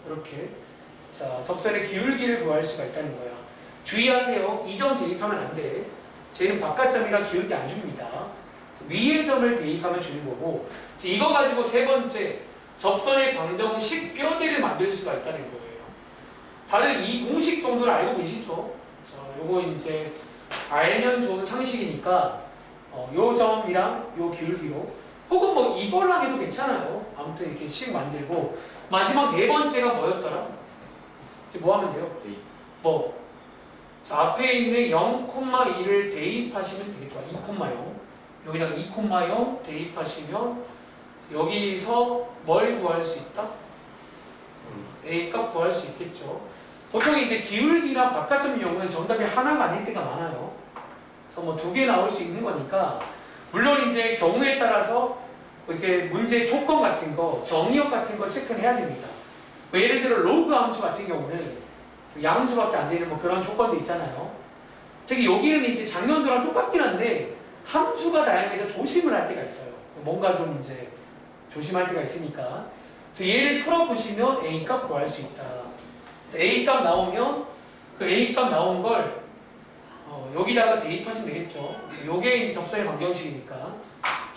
이렇게. 자, 접선의 기울기를 구할 수가 있다는 거야. 주의하세요. 이 점 대입하면 안 돼. 쟤는 바깥점이라 기울기 안 줍니다. 위의 점을 대입하면 주는 거고, 이거 가지고 세 번째, 접선의 방정 식뼈대를 만들 수가 있다는 거예요. 다들 이 공식 정도를 알고 계시죠? 자, 요거 이제 알면 좋은 상식이니까 요 점이랑 요 기울기로 혹은 뭐 이거랑 해도 괜찮아요. 아무튼 이렇게 식 만들고 마지막 네 번째가 뭐였더라? 이제 뭐 하면 돼요? 뭐? 자, 앞에 있는 0,2를 대입하시면 되겠죠. 2,0 여기다가 2,0 대입하시면 여기서 뭘 구할 수 있다? A 값 구할 수 있겠죠. 보통 이제 기울기랑 바깥점 이용은 정답이 하나가 아닐 때가 많아요. 그래서 뭐 2개 나올 수 있는 거니까 물론 이제 경우에 따라서 이렇게 문제 조건 같은 거, 정의역 같은 거 체크를 해야 됩니다. 뭐 예를 들어 로그 함수 같은 경우는 양수밖에 안 되는 뭐 그런 조건도 있잖아요. 특히 여기는 이제 작년도랑 똑같긴 한데 함수가 다양해서 조심을 할 때가 있어요. 뭔가 좀 이제 조심할 때가 있으니까. 그래서 얘를 풀어보시면 A 값 구할 수 있다. A 값 나오면 그 A 값 나온 걸 여기다가 대입하시면 되겠죠. 요게 이제 접선의 방정식이니까.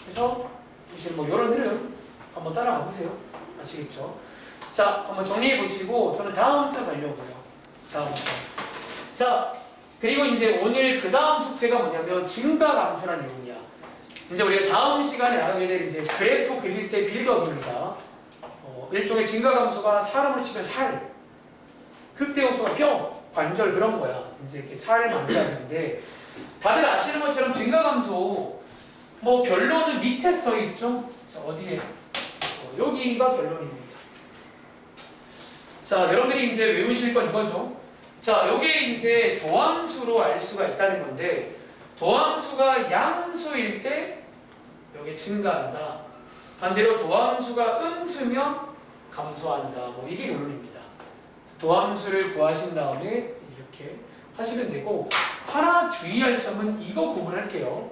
그래서 보시면 뭐 이런 흐름 한번 따라가 보세요. 아시겠죠? 자, 한번 정리해 보시고 저는 다음부터 가려고요. 다음부터. 자, 그리고 이제 오늘 그 다음 숙제가 뭐냐면 증가함수라는 내용이야. 이제 우리가 다음 시간에 알아야 될 이제 그래프 그릴 때 빌드업입니다. 일종의 증가함수가 사람으로 치면 살, 극대호수가 뼈, 관절 그런 거야. 이제 이렇게 살을 만들어야 되는데 다들 아시는 것처럼 증가함수 뭐 결론은 밑에 써 있죠. 자, 어디에? 여기가 결론입니다. 자, 여러분들이 이제 외우실 건 이거죠. 자, 요게 이제 도함수로 알 수가 있다는 건데 도함수가 양수일 때 여기 증가한다. 반대로 도함수가 음수면 감소한다. 뭐 이게 결론입니다. 도함수를 구하신 다음에 이렇게 하시면 되고 하나 주의할 점은 이거 구분할게요.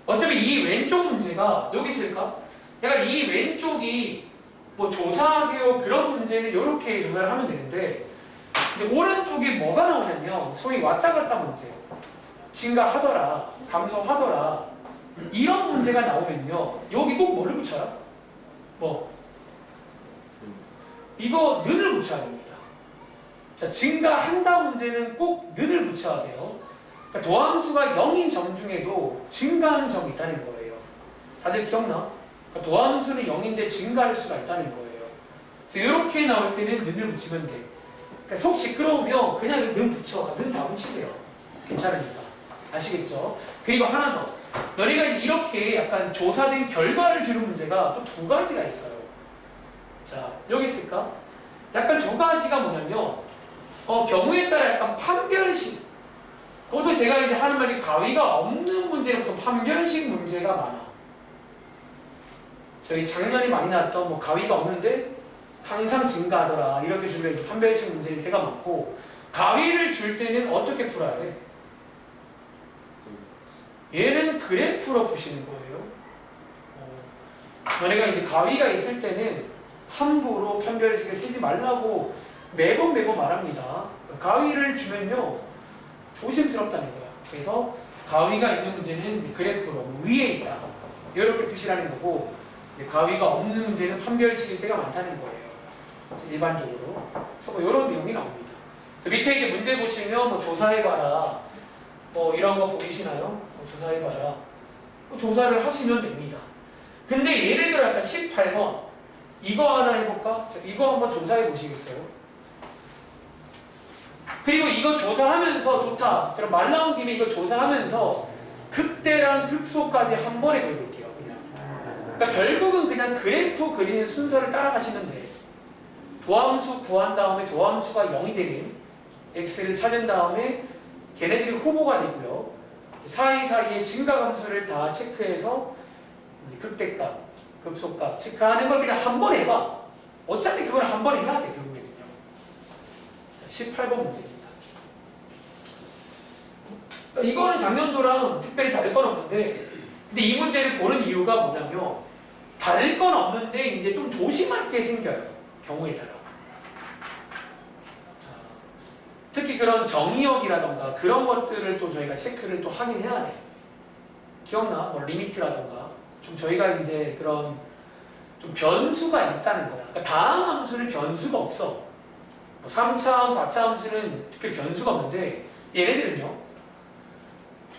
어차피 이 왼쪽 문제가 여기 있을까? 약간 이 왼쪽이 뭐 조사하세요 그런 문제는 이렇게 조사를 하면 되는데 이제 오른쪽에 뭐가 나오냐면 소위 왔다 갔다 문제, 증가하더라, 감소하더라 이런 문제가 나오면요 여기 꼭 뭐를 붙여요? 뭐 이거 는을 붙여야 됩니다. 자, 증가한다 문제는 꼭 는을 붙여야 돼요. 그러니까 도함수가 0인 점 중에도 증가하는 점이 있다는 거예요. 다들 기억나? 그러니까 도함수는 0인데 증가할 수가 있다는 거예요. 그래서 이렇게 나올 때는 는을 붙이면 돼. 그러니까 속 시끄러우면 그냥 는 붙여. 는 다 붙이세요. 괜찮으니까. 아시겠죠? 그리고 하나 더. 너네가 이렇게 약간 조사된 결과를 주는 문제가 또 두 가지가 있어요. 자, 여기 있을까? 약간 두 가지가 뭐냐면 경우에 따라 약간 판별식. 그것도 제가 이제 하는 말이 가위가 없는 문제부터 판별식 문제가 많아. 저희 작년에 많이 나왔던 뭐 가위가 없는데 항상 증가하더라 이렇게 주면 판별식 문제일 때가 많고 가위를 줄 때는 어떻게 풀어야 돼? 얘는 그래프로 푸시는 거예요. 너네가 이제 가위가 있을 때는 함부로 판별식을 쓰지 말라고 매번 말합니다. 가위를 주면요 조심스럽다는 거야. 그래서 가위가 있는 문제는 그래프로 위에 있다 이렇게 표시하는 거고, 가위가 없는 문제는 판별식일 때가 많다는 거예요. 일반적으로. 그래서 뭐 이런 내용이 나옵니다. 밑에 이제 문제 보시면 뭐 조사해봐라, 뭐 이런 거 보이시나요? 뭐 조사해봐라. 뭐 조사를 하시면 됩니다. 근데 예를 들어 약간 18번 이거 하나 해볼까? 자, 이거 한번 조사해 보시겠어요? 그리고 이거 조사하면서 좋다. 그럼 말 나온 김에 이거 조사하면서 극대랑 극소까지 한 번에 그려볼게요. 그냥. 그러니까 결국은 그냥 그래프 그리는 순서를 따라가시면 돼. 도함수 구한 다음에 도함수가 0이 되는 x를 찾은 다음에 걔네들이 후보가 되고요. 사이사이에 증가함수를 다 체크해서 이제 극대값, 극소값 체크하는 걸 그냥 한 번 해봐. 어차피 그걸 한 번 해야 돼, 결국에는요. 자, 18번 문제입니다. 이거는 작년도랑 특별히 다를 건 없는데, 근데 이 문제를 보는 이유가 뭐냐면, 다를 건 없는데 이제 좀 조심할 게 생겨요. 경우에 따라. 특히 그런 정의역이라던가 그런 것들을 또 저희가 체크를 또 하긴 해야 돼. 기억나? 뭐 리미트라던가 좀 저희가 이제 그런 좀 변수가 있다는 거야. 그러니까 다음 함수는 변수가 없어. 뭐 3차 함수, 4차 함수는 특별히 변수가 없는데 얘네들은요.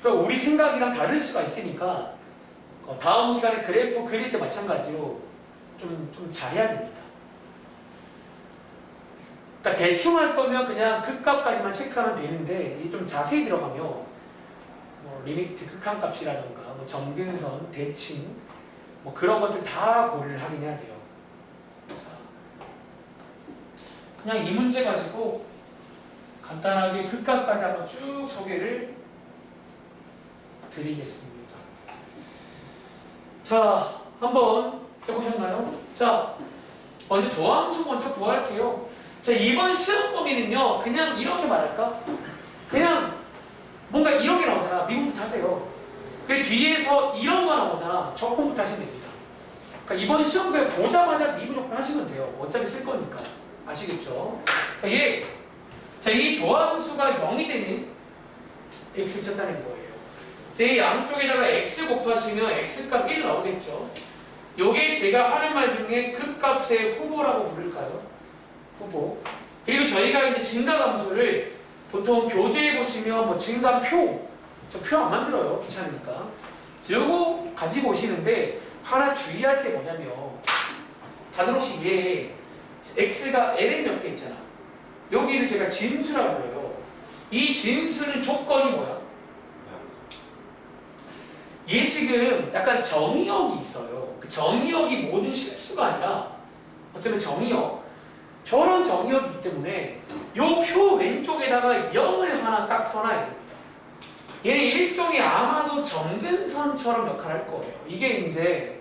그러니까 우리 생각이랑 다를 수가 있으니까 다음 시간에 그래프 그릴 때 마찬가지로 좀 잘해야 됩니다. 그러니까 대충 할 거면 그냥 극값까지만 체크하면 되는데 이게 좀 자세히 들어가면 뭐 리미트 극한값이라던가 뭐 점근선, 대칭 뭐 그런 것들 다 고려를 하긴 해야 돼요. 그냥 이 문제 가지고 간단하게 극값까지 한번 쭉 소개를 드리겠습니다. 자, 한번 해보셨나요? 자, 먼저 도함수 먼저 구할게요. 자, 이번 시험 범위는요, 그냥 이렇게 말할까? 그냥 뭔가 이런 게 나오잖아. 미분부터 하세요. 그 뒤에서 이런 거 나오잖아. 적분부터 하시면 됩니다. 그러니까 이번 시험 그냥 보자마자 미분 적분 하시면 돼요. 어차피 쓸 거니까. 아시겠죠? 자, 이 도함수가 0이 되는 x 찾아낸 거예요. 제 양쪽에다가 x 곱하시면 x값 1 나오겠죠? 요게 제가 하는 말 중에 극값의 후보라고 부를까요? 후보. 그리고 저희가 이제 증가함수를 보통 교재에 보시면 뭐 증가표, 저 표 안 만들어요. 귀찮으니까. 요거 가지고 오시는데 하나 주의할 게 뭐냐면 다들 혹시 얘 x가 ln 몇 개 있잖아. 여기를 제가 진수라고 불러요. 이 진수는 조건이 뭐야? 얘 지금 약간 정의역이 있어요. 그 정의역이 모든 실수가 아니라 어쩌면 정의역, 저런 정의역이기 때문에 요 표 왼쪽에다가 0을 하나 딱 써놔야 됩니다. 얘는 일종의 아마도 점근선처럼 역할을 할 거예요. 이게 이제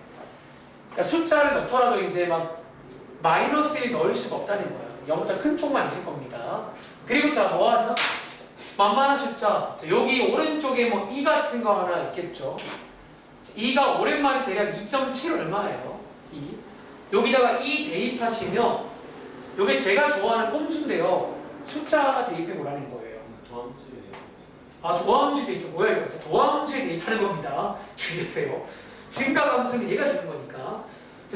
그러니까 숫자를 넣더라도 이제 막 마이너스1 넣을 수가 없다는 거예요. 0보다 큰 쪽만 있을 겁니다. 그리고 자, 뭐 하죠? 만만한 숫자. 자, 여기 오른쪽에 뭐 2 같은 거 하나 있겠죠? 2가 오랜만에 대략 2.7 얼마예요? 2. 여기다가 2 대입하시면 요게 제가 좋아하는 꼼수인데요. 숫자 하나 대입해 보라는 거예요. 도함수에 아, 도함수 대입. 뭐야 이거? 도함수에 대입하는 겁니다. 주의하세요. 증가함수는 얘가 주는 거니까.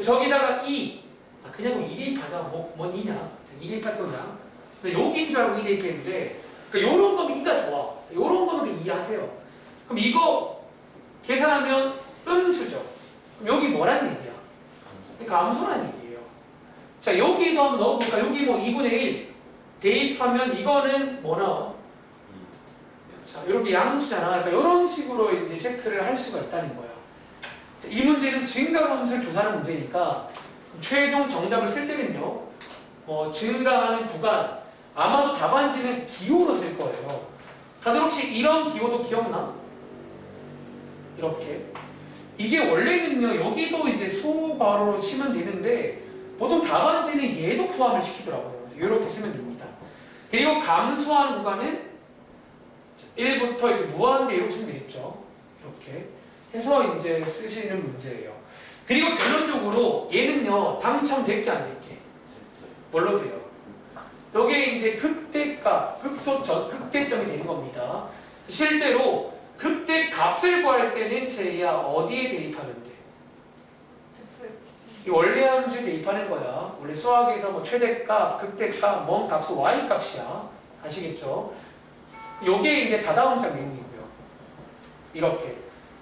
저기다가 2. 아, 그냥 2 대입하자. 뭔 2냐? 2 대입할 거냐? 여기인 줄 알고 2 대입했는데 그러니까 요런 거면 2가 좋아. 요런 거면 그냥 2 하세요. 그럼 이거 계산하면 음수죠. 그럼 여기 뭐란 얘기야? 감소란 얘기예요. 자, 여기도 한번 넣어볼까? 여기 뭐 2분의 1 대입하면 이거는 뭐 나와? 자, 이렇게 양수잖아. 그러니까 이런 식으로 이제 체크를 할 수가 있다는 거야. 자, 이 문제는 증가함수를 조사하는 문제니까 최종 정답을 쓸 때는요, 뭐 증가하는 구간, 아마도 답안지는 기호로 쓸 거예요. 다들 혹시 이런 기호도 기억나? 이렇게. 이게 원래는요, 여기도 이제 소괄호로 치면 되는데, 보통 답안지는 얘도 포함을 시키더라고요. 그래서 이렇게 쓰면 됩니다. 그리고 감소하는 구간은 1부터 이렇게 무한대 이렇게 쓰면 되겠죠. 이렇게 해서 이제 쓰시는 문제예요. 그리고 결론적으로 얘는요 당첨됐게 안 됐게 됐어요. 뭘로 돼요? 요게 이제 극대값, 극소점, 극대점이 되는 겁니다. 실제로 극대 값을 구할 때는 제이야 어디에 대입하면 돼? FX. 이 원래 함수에 대입하는 거야. 원래 수학에서 뭐 최대값, 극대값, 먼 값은 y 값이야. 아시겠죠? 요게 이제 다다음장 내용이고요. 이렇게.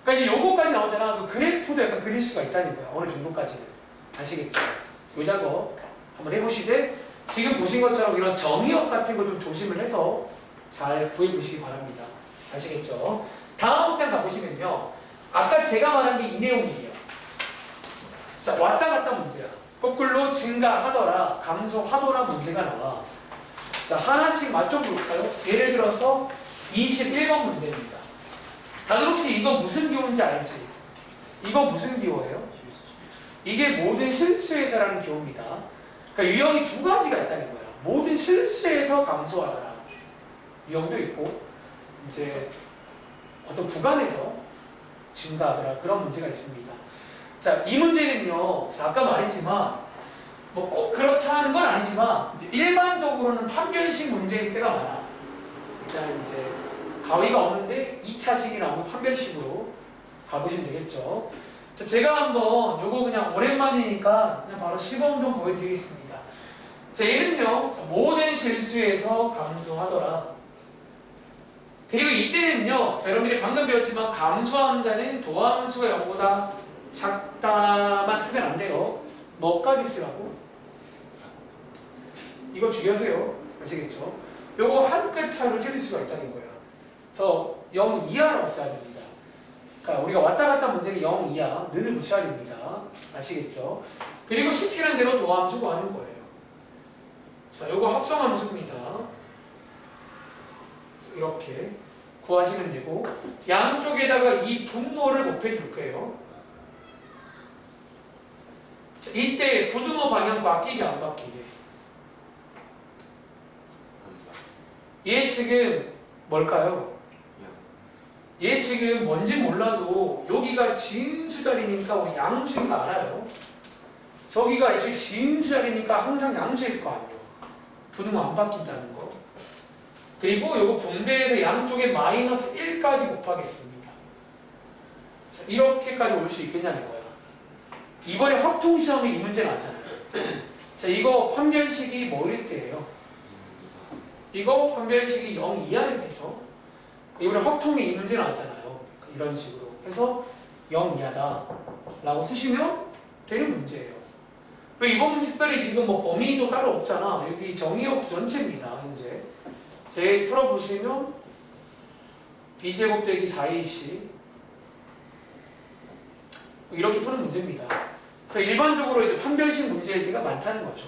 그러니까 이제 요거까지 나오잖아. 그 그래프도 약간 그릴 수가 있다는 거야. 어느 정도까지는. 아시겠죠? 요 작업 한번 해보시되 지금 보신 것처럼 이런 정의역 같은 거 좀 조심을 해서 잘 구해보시기 바랍니다. 아시겠죠? 다음 장 가보시면요. 아까 제가 말한 게 이 내용이에요. 자, 왔다 갔다 문제야. 거꾸로 증가하더라, 감소하더라 문제가 나와. 자, 하나씩 맛 좀 볼까요? 예를 들어서 21번 문제입니다. 다들 혹시 이거 무슨 기호인지 알지? 이거 무슨 기호예요? 이게 모든 실수에서라는 기호입니다. 그러니까 유형이 두 가지가 있다는 거야. 모든 실수에서 감소하더라. 유형도 있고, 이제 어떤 구간에서 증가하더라. 그런 문제가 있습니다. 자, 이 문제는요, 아까 말했지만, 뭐 꼭 그렇다는 건 아니지만, 이제 일반적으로는 판별식 문제일 때가 많아. 일단 이제 가위가 없는데 2차식이 나오면 판별식으로 가보시면 되겠죠. 자, 제가 한번 요거 그냥 오랜만이니까 그냥 바로 시범 좀 보여드리겠습니다. 자, 얘는요, 모든 실수에서 감소하더라. 그리고 이때는요, 자, 여러분들이 방금 배웠지만 감소한다는 도함수가 0보다 작다만 쓰면 안 돼요. 뭐까지 쓰라고? 이거 줄여서요. 아시겠죠? 요거 한 끗 차이로 채울 수가 있다는 거예요. 그래서 0 이하라고 써야 됩니다. 그러니까 우리가 왔다 갔다 문제는 0 이하 는을 붙여야 됩니다. 아시겠죠? 그리고 시키는 대로 도함수 구하는 거예요. 자, 요거 합성함수입니다. 이렇게 구하시면 되고 양쪽에다가 이 분모를 곱해줄 거예요. 자, 이때 부등호 방향 바뀌게 안 바뀌게? 얘 지금 뭘까요? 얘 지금 뭔지 몰라도 여기가 진수 자리니까 우리 양수인 거 알아요. 저기가 애초에 진수 자리니까 항상 양수일 거 아니에요. 부등호 안 바뀐다는 거. 그리고 요거 분배해서 양쪽에 마이너스 1까지 곱하겠습니다. 자, 이렇게까지 올 수 있겠냐는 거야. 이번에 확통시험에 이 문제 나왔잖아요. 자, 이거 판별식이 뭐일 때예요? 이거 판별식이 0 이하일 때죠. 이번에 확통에 이 문제 나왔잖아요. 이런 식으로 해서 0 이하다 라고 쓰시면 되는 문제예요. 이번 문제 특별히 지금 뭐 범위도 따로 없잖아. 여기 정의역 전체입니다. 현재 제 풀어보시면 b제곱 빼기 4ac 이렇게 푸는 문제입니다. 그래서 일반적으로 이제 판별식 문제일 때가 많다는 거죠.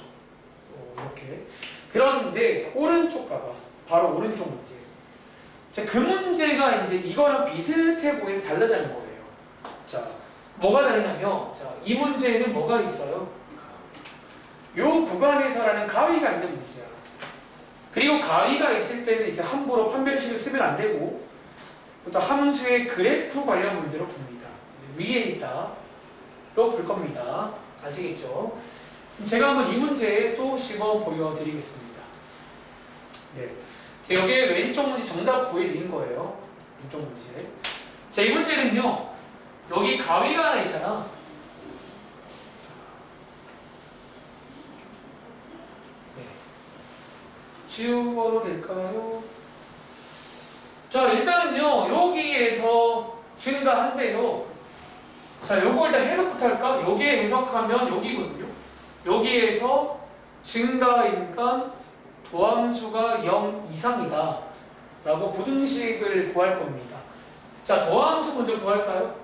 이렇게. 그런데 오른쪽 가봐. 바로 오른쪽 문제. 자, 그 문제가 이제 이거랑 비슷해 보이는 달라지는 거예요. 자, 뭐가 다르냐면, 자, 이 문제에는 뭐가 있어요? 요 구간에서라는 가위가 있는 문제야. 그리고 가위가 있을 때는 이렇게 함부로 판별식을 쓰면 안 되고, 또 함수의 그래프 관련 문제로 풉니다. 위에 있다. 로 풀 겁니다. 아시겠죠? 제가 한번 이 문제 또 씹어 보여드리겠습니다. 네. 여기에 왼쪽 문제 정답 구해드린 거예요. 왼쪽 문제. 자, 이 문제는요, 여기 가위가 하나 있잖아. 네. 지워도 될까요? 자, 일단은요, 여기에서 증가한대요. 자, 요거 일단 해석부터 할까? 여기에 해석하면 여기거든요. 여기에서 증가니까 도함수가 0 이상이다 라고 부등식을 구할 겁니다. 자, 도함수 먼저 구할까요?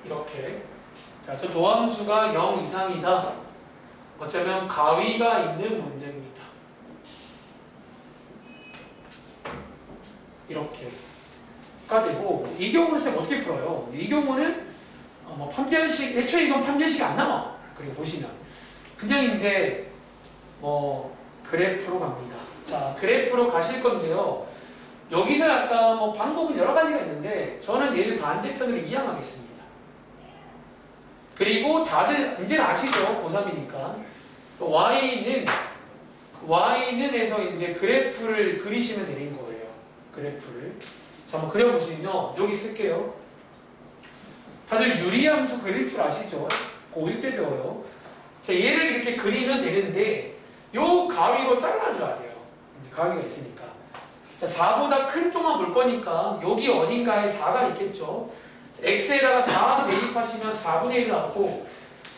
이렇게. 자, 저 도함수가 0 이상이다. 어쩌면 가위가 있는 문제입니다. 이렇게. 가 되고, 이 경우는 쌤 어떻게 풀어요? 이 경우는 뭐 판별식, 애초에 이건 판별식이 안 나와. 그리고 보시면 그냥 이제 뭐 그래프로 갑니다. 자, 그래프로 가실 건데요. 여기서 약간 뭐 방법은 여러 가지가 있는데 저는 얘를 반대편으로 이양하겠습니다. 그리고 다들 이제는 아시죠? 고3이니까 y는 해서 이제 그래프를 그리시면 되는 거예요. 그래프를. 자, 한번 그려보시면 여기 쓸게요. 다들 유리함수 그릴 줄 아시죠? 고1 때 배워요. 자, 얘를 이렇게 그리면 되는데 요 가위로 잘라줘야 돼요. 이제 가위가 있으니까. 자, 4보다 큰 쪽만 볼 거니까 여기 어딘가에 4가 있겠죠. x에다가 4 대입하시면 4분의 1 나오고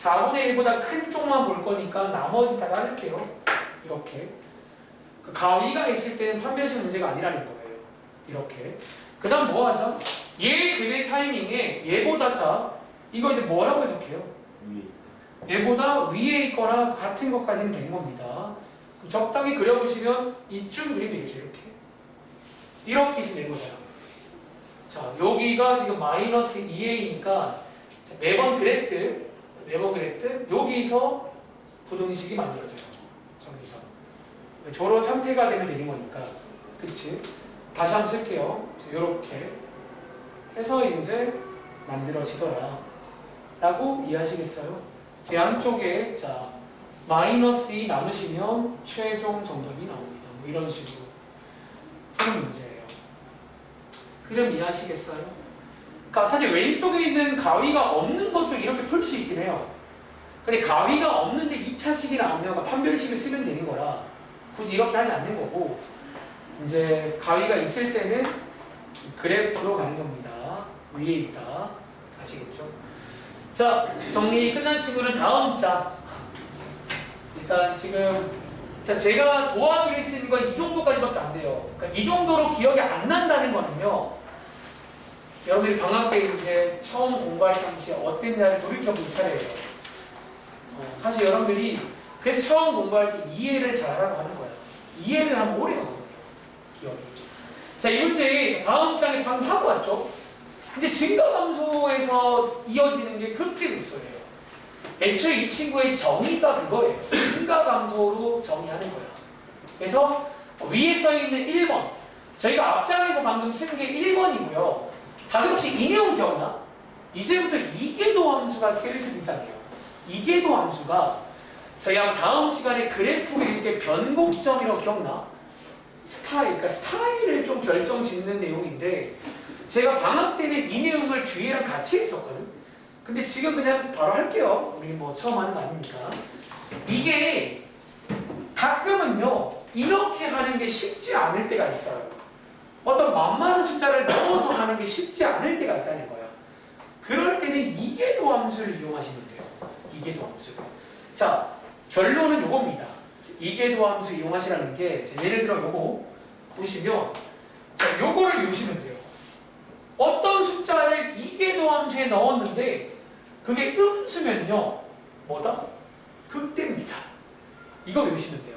4분의 1보다 큰 쪽만 볼 거니까 나머지 다 자를게요. 이렇게. 그 가위가 있을 때는 판별식 문제가 아니라는 거예요. 이렇게. 그 다음 뭐 하죠? 얘 그릴 타이밍에 얘보다 자 이거 이제 뭐라고 해석해요? 위에 얘보다 위에 있거나 같은 것까지는 된 겁니다. 적당히 그려보시면 이쯤 그리면 되겠죠. 이렇게 있으면 되는 거잖아. 자, 여기가 지금 마이너스 2a니까 매번 그랬듯 여기서 부등식이 만들어져요. 저기서 저런 상태가 되면 되는 거니까. 그치? 다시 한번 쓸게요. 이렇게 해서 이제 만들어지더라 라고 이해하시겠어요? 제 양쪽에 자 마이너스 2 나누시면 최종 정답이 나옵니다. 뭐 이런 식으로 푸는 문제예요. 그럼 이해하시겠어요? 그러니까 사실 왼쪽에 있는 가위가 없는 것도 이렇게 풀 수 있긴 해요. 근데 가위가 없는데 2차식이 나오면 판별식을 쓰면 되는 거라 굳이 이렇게 하지 않는 거고, 이제 가위가 있을 때는 그래프로 가는 겁니다. 위에 있다. 아시겠죠? 자, 정리 끝난 친구는 다음 자. 일단 지금 자, 제가 도와드릴 수 있는 건 이 정도까지밖에 안 돼요. 그러니까 이 정도로 기억이 안 난다는 거는요. 여러분들이 방학 때 이제 처음 공부할 당시에 어땠냐를 돌이켜볼 차례예요. 사실 여러분들이 그래서 처음 공부할 때 이해를 잘하라고 하는 거야. 이해를 하면 오래 가거든요. 기억이. 자, 이 문제 다음 장에 방금 하고 왔죠? 이제 증가함수에서 이어지는 게 극대극소예요. 애초에 이 친구의 정의가 그거예요. 증가감소로 정의하는 거야. 그래서 위에 써있는 1번, 저희가 앞장에서 방금 쓴 게 1번이고요. 다들 혹시 이 내용 기억나? 이제부터 이계도 함수가 세리스 등장해요. 이계도 함수가 저희 아마 다음 시간에 그래프 그릴 때 변곡점이라고 기억나? 그러니까 스타일을 좀 결정 짓는 내용인데 제가 방학 때는 이 내용을 뒤에랑 같이 했었거든. 근데 지금 그냥 바로 할게요. 우리 뭐 처음 하는 거 아니니까. 이게 가끔은요 이렇게 하는 게 쉽지 않을 때가 있어요. 어떤 만만한 숫자를 넣어서 하는 게 쉽지 않을 때가 있다는 거야. 그럴 때는 이계도 함수를 이용하시면 돼요. 이계도 함수. 자, 결론은 요겁니다. 이계도 함수 이용하시라는 게 예를 들어 요거 보시면 자, 요거를 외우시면 돼요. 어떤 숫자를 이계도 함수에 넣었는데 그게 음수면요 뭐다? 극대입니다. 이거 외우시면 돼요.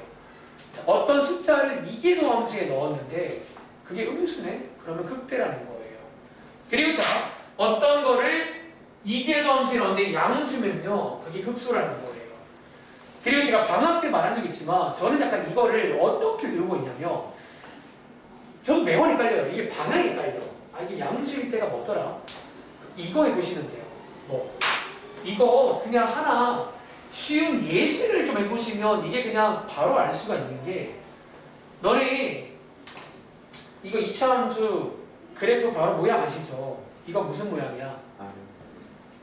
자, 어떤 숫자를 이계도 함수에 넣었는데 그게 음수네? 그러면 극대라는 거예요. 그리고 자, 어떤 거를 이계도 함수에 넣었는데 양수면요 그게 극수라는 거예요. 그리고 제가 방학 때 말한 적 있지만 저는 약간 이거를 어떻게 외우고 있냐면 저도 매번 헷갈려요. 이게 방향이 헷갈려. 아, 이게 양수일 때가 뭐더라? 이거 해보시면 돼요. 뭐 이거 그냥 하나 쉬운 예시를 좀 해보시면 이게 그냥 바로 알 수가 있는 게 너네 이거 2차 함수 그래프 바로 모양 아시죠? 이거 무슨 모양이야?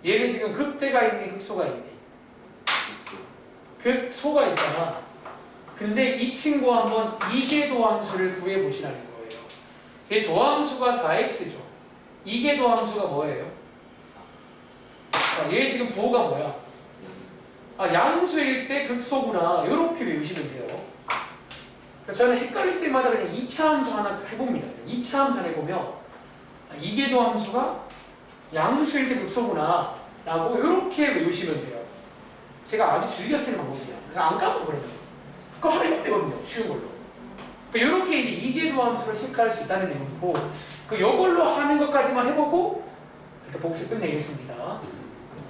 얘는 지금 극대가 있니 극소가 있니? 극소가 있잖아. 근데 이 친구 한번 이계도 함수를 구해보시라는 거예요. 얘 도함수가 4x죠. 이계도 함수가 뭐예요? 얘 지금 부호가 뭐야? 아, 양수일 때 극소구나. 이렇게 외우시면 돼요. 저는 헷갈릴 때마다 그냥 2차 함수 하나 해봅니다. 2차 함수 하나 해보면 이계도 함수가 양수일 때 극소구나 라고 이렇게 외우시면 돼요. 제가 아주 즐겨 쓰는 방법이에요. 안 까먹어버려요. 그거 하면 되거든요. 쉬운 걸로. 그러니까 이렇게 이계도 함수를 체크할 수 있다는 내용이고 요걸로 하는 것까지만 해보고 이렇게 복습 끝내겠습니다.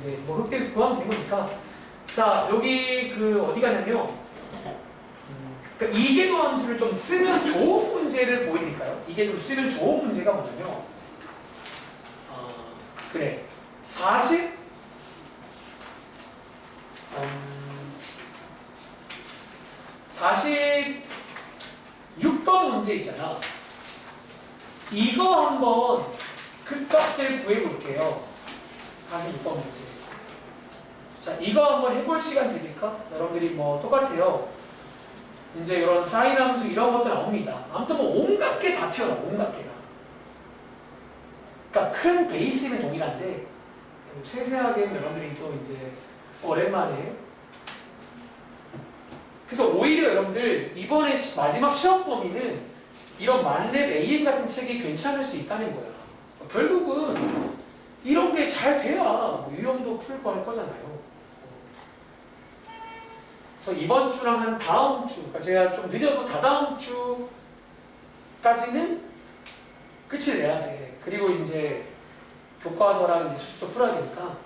이제 뭐 흑대에서 구하면 되는 거니까. 자, 여기 어디 가냐면 그러니까 이계도 함수를 좀 쓰면 좋은 문제를 보이니까요. 이게 좀 쓰면 좋은 문제가 뭐냐면 그래 46번 문제 있잖아. 이거 한번 그 값을 구해볼게요. 46번 문제. 자, 이거 한번 해볼 시간 드릴까? 여러분들이 뭐 똑같아요. 이제 이런 사인 함수 이런 것도 나옵니다. 아무튼 뭐 온갖 게 다 튀어나와. 온갖 게 다. 그러니까 큰 베이스는 동일한데 세세하게는 여러분들이 또 이제 오랜만에 그래서 오히려 여러분들 이번에 마지막 시험 범위는 이런 만렙 AM 같은 책이 괜찮을 수 있다는 거야. 결국은 이런 게 잘 돼야 뭐 유형도 풀고 할 거잖아요. 그래서 이번 주랑 한 다음 주, 그러니까 제가 좀 늦어도 다다음 주까지는 끝을 내야 돼. 그리고 이제 교과서랑 이제 수식도 풀어야 되니까.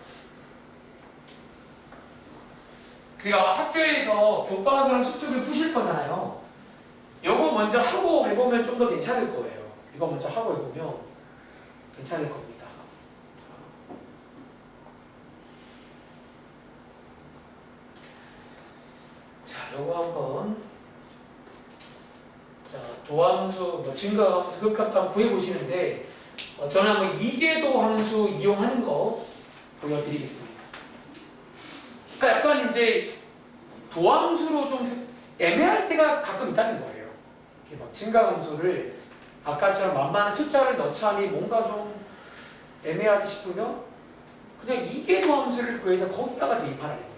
그러니까 학교에서 교과서랑 수식을 푸실 거잖아요. 이거 먼저 하고 해보면 좀 더 괜찮을 거예요. 이거 먼저 하고 해보면 괜찮을 겁니다. 자, 요거 한번 자, 도함수, 뭐 증가함수, 극합도 한번 구해보시는데 저는 한번 이계도 함수 이용하는 거 보여드리겠습니다. 그러니까 약간 이제 도함수로 좀 애매할 때가 가끔 있다는 거예요. 이렇게 막 증가함수를 아까처럼 만만한 숫자를 넣자니 뭔가 좀 애매하게 싶으면 그냥 이계도 함수를 구해서 거기다가 대입하라는 거예요.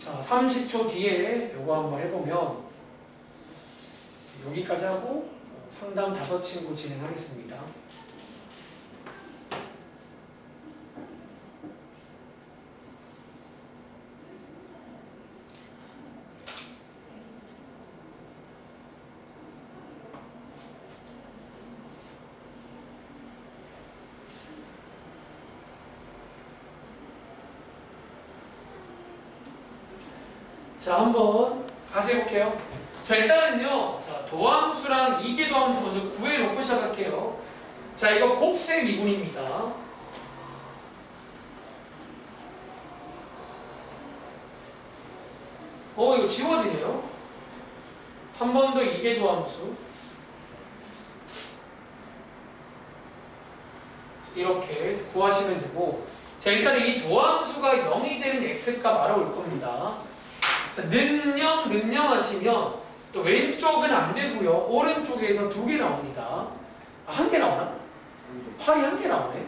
자, 30초 뒤에 요거 한번 해보면 여기까지 하고 상담 5친구 진행하겠습니다. 자, 한번 다시 해볼게요. 자, 일단은요, 자, 도함수랑 이계도함수 먼저 구해놓고 시작할게요. 자, 이거 곱셈 미분입니다. 이거 지워지네요. 한 번 더 이계도함수. 이렇게 구하시면 되고, 자, 일단 이 도함수가 0이 되는 x값 알아올 겁니다. 자, 능령 하시면 또 왼쪽은 안 되고요. 오른쪽에서 2개 나옵니다. 아, 1개 나오나? 파이 1개 나오네.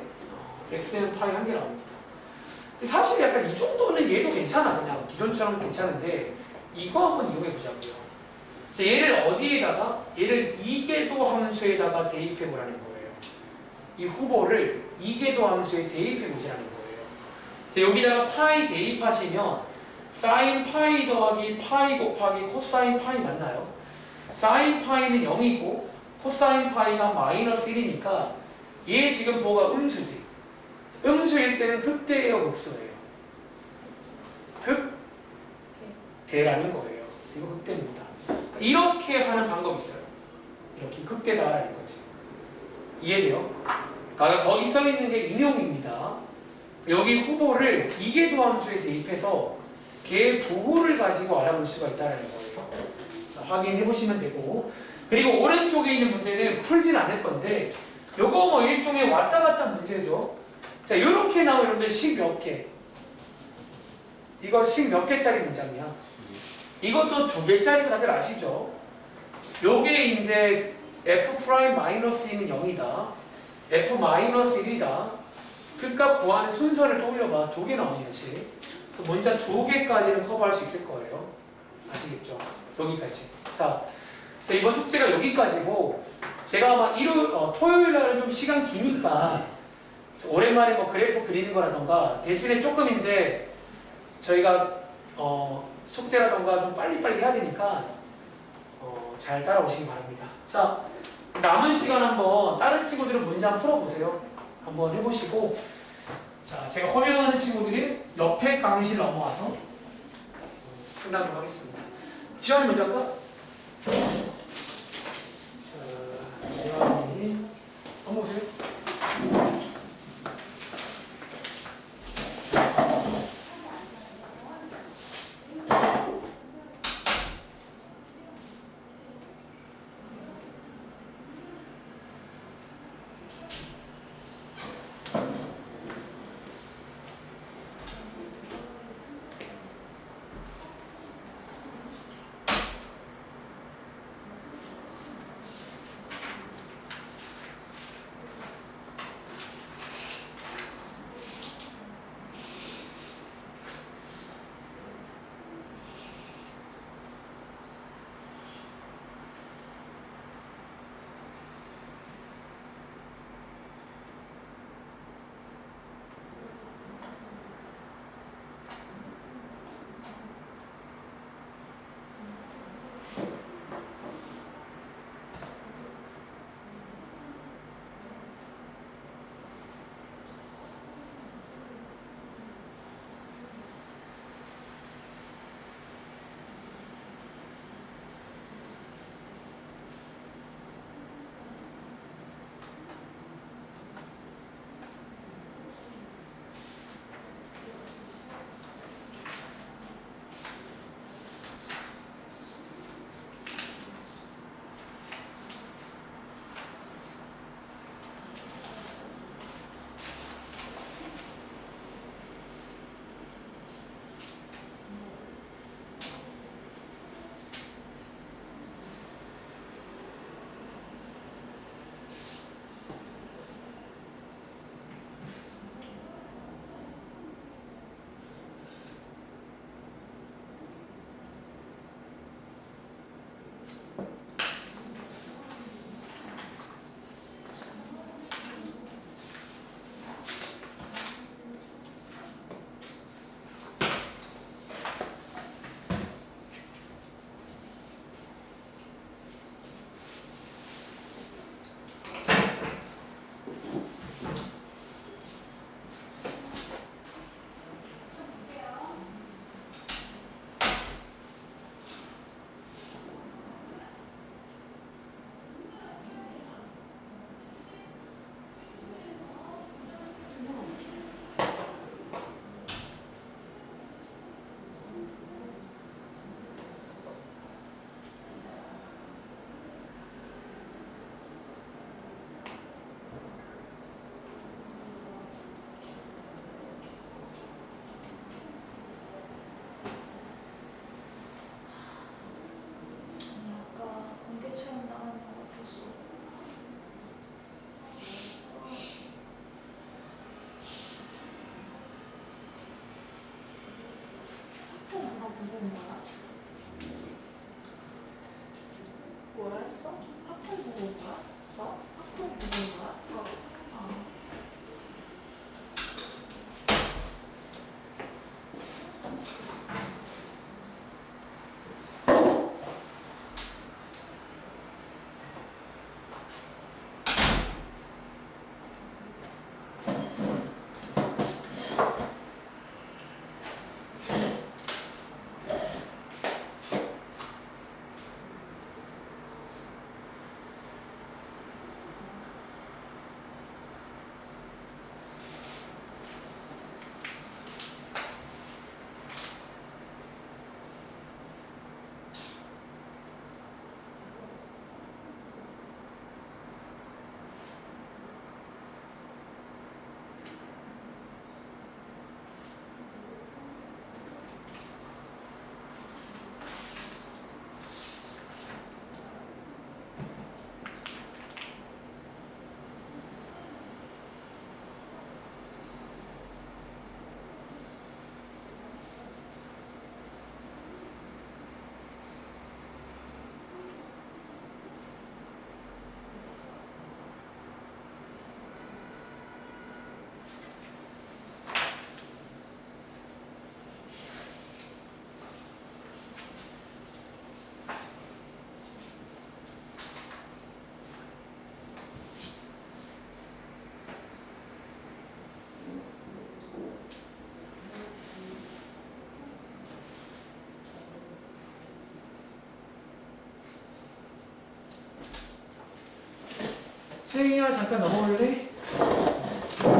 x는 파이 1개 나옵니다. 근데 사실 약간 이 정도는 얘도 괜찮아. 그냥 기존처럼 괜찮은데 이거 한번 이용해 보자고요. 자, 얘를 어디에다가? 얘를 이계도 함수에다가 대입해 보라는 거예요. 이 후보를 이계도 함수에 대입해 보시라는 거예요. 자, 여기다가 파이 대입하시면 사인 파이 더하기 파이 곱하기 코사인 파이 맞나요? 사인 파이는 0이고 코사인 파이가 마이너스 1이니까 얘 지금 뭐가 음수지. 음수일 때는 극대예요, 극소예요? 극대라는 거예요. 이거 극대입니다. 이렇게 하는 방법이 있어요. 이렇게 극대다라는 거지. 이해돼요? 그러니까 거기 써 있는 게 인용입니다. 여기 후보를 이계도함수에 대입해서 걔 부호를 가지고 알아볼 수가 있다는 거예요. 자, 확인해 보시면 되고, 그리고 오른쪽에 있는 문제는 풀진 않을 건데 요거 뭐 일종의 왔다 갔다 문제죠. 자, 요렇게 나오는데 식 몇 개? 이거 식 몇 개짜리 문장이야? 이것도 2개짜리 거 다들 아시죠? 요게 이제 f'-2는 0이다. f-1이다. 그 값 구하는 순서를 떠올려봐. 2개 나오겠지. 문자 2개까지는 커버할 수 있을 거예요. 아시겠죠? 여기까지. 자, 이번 숙제가 여기까지고, 제가 아마 토요일 날은 좀 시간 기니까 오랜만에 뭐 그래프 그리는 거라던가 대신에 조금 이제 저희가 숙제라던가 좀 빨리빨리 해야 되니까 잘 따라오시기 바랍니다. 자, 남은 시간 한번 다른 친구들은 문제 한번 풀어보세요. 한번 해보시고 자 제가 허용하는 친구들이 옆에 강의실 넘어와서 끝나도록 하겠습니다. 지환이 먼저 할까? 자, 지환이 넘어오세요. 채영이야 잠깐 넘어올래?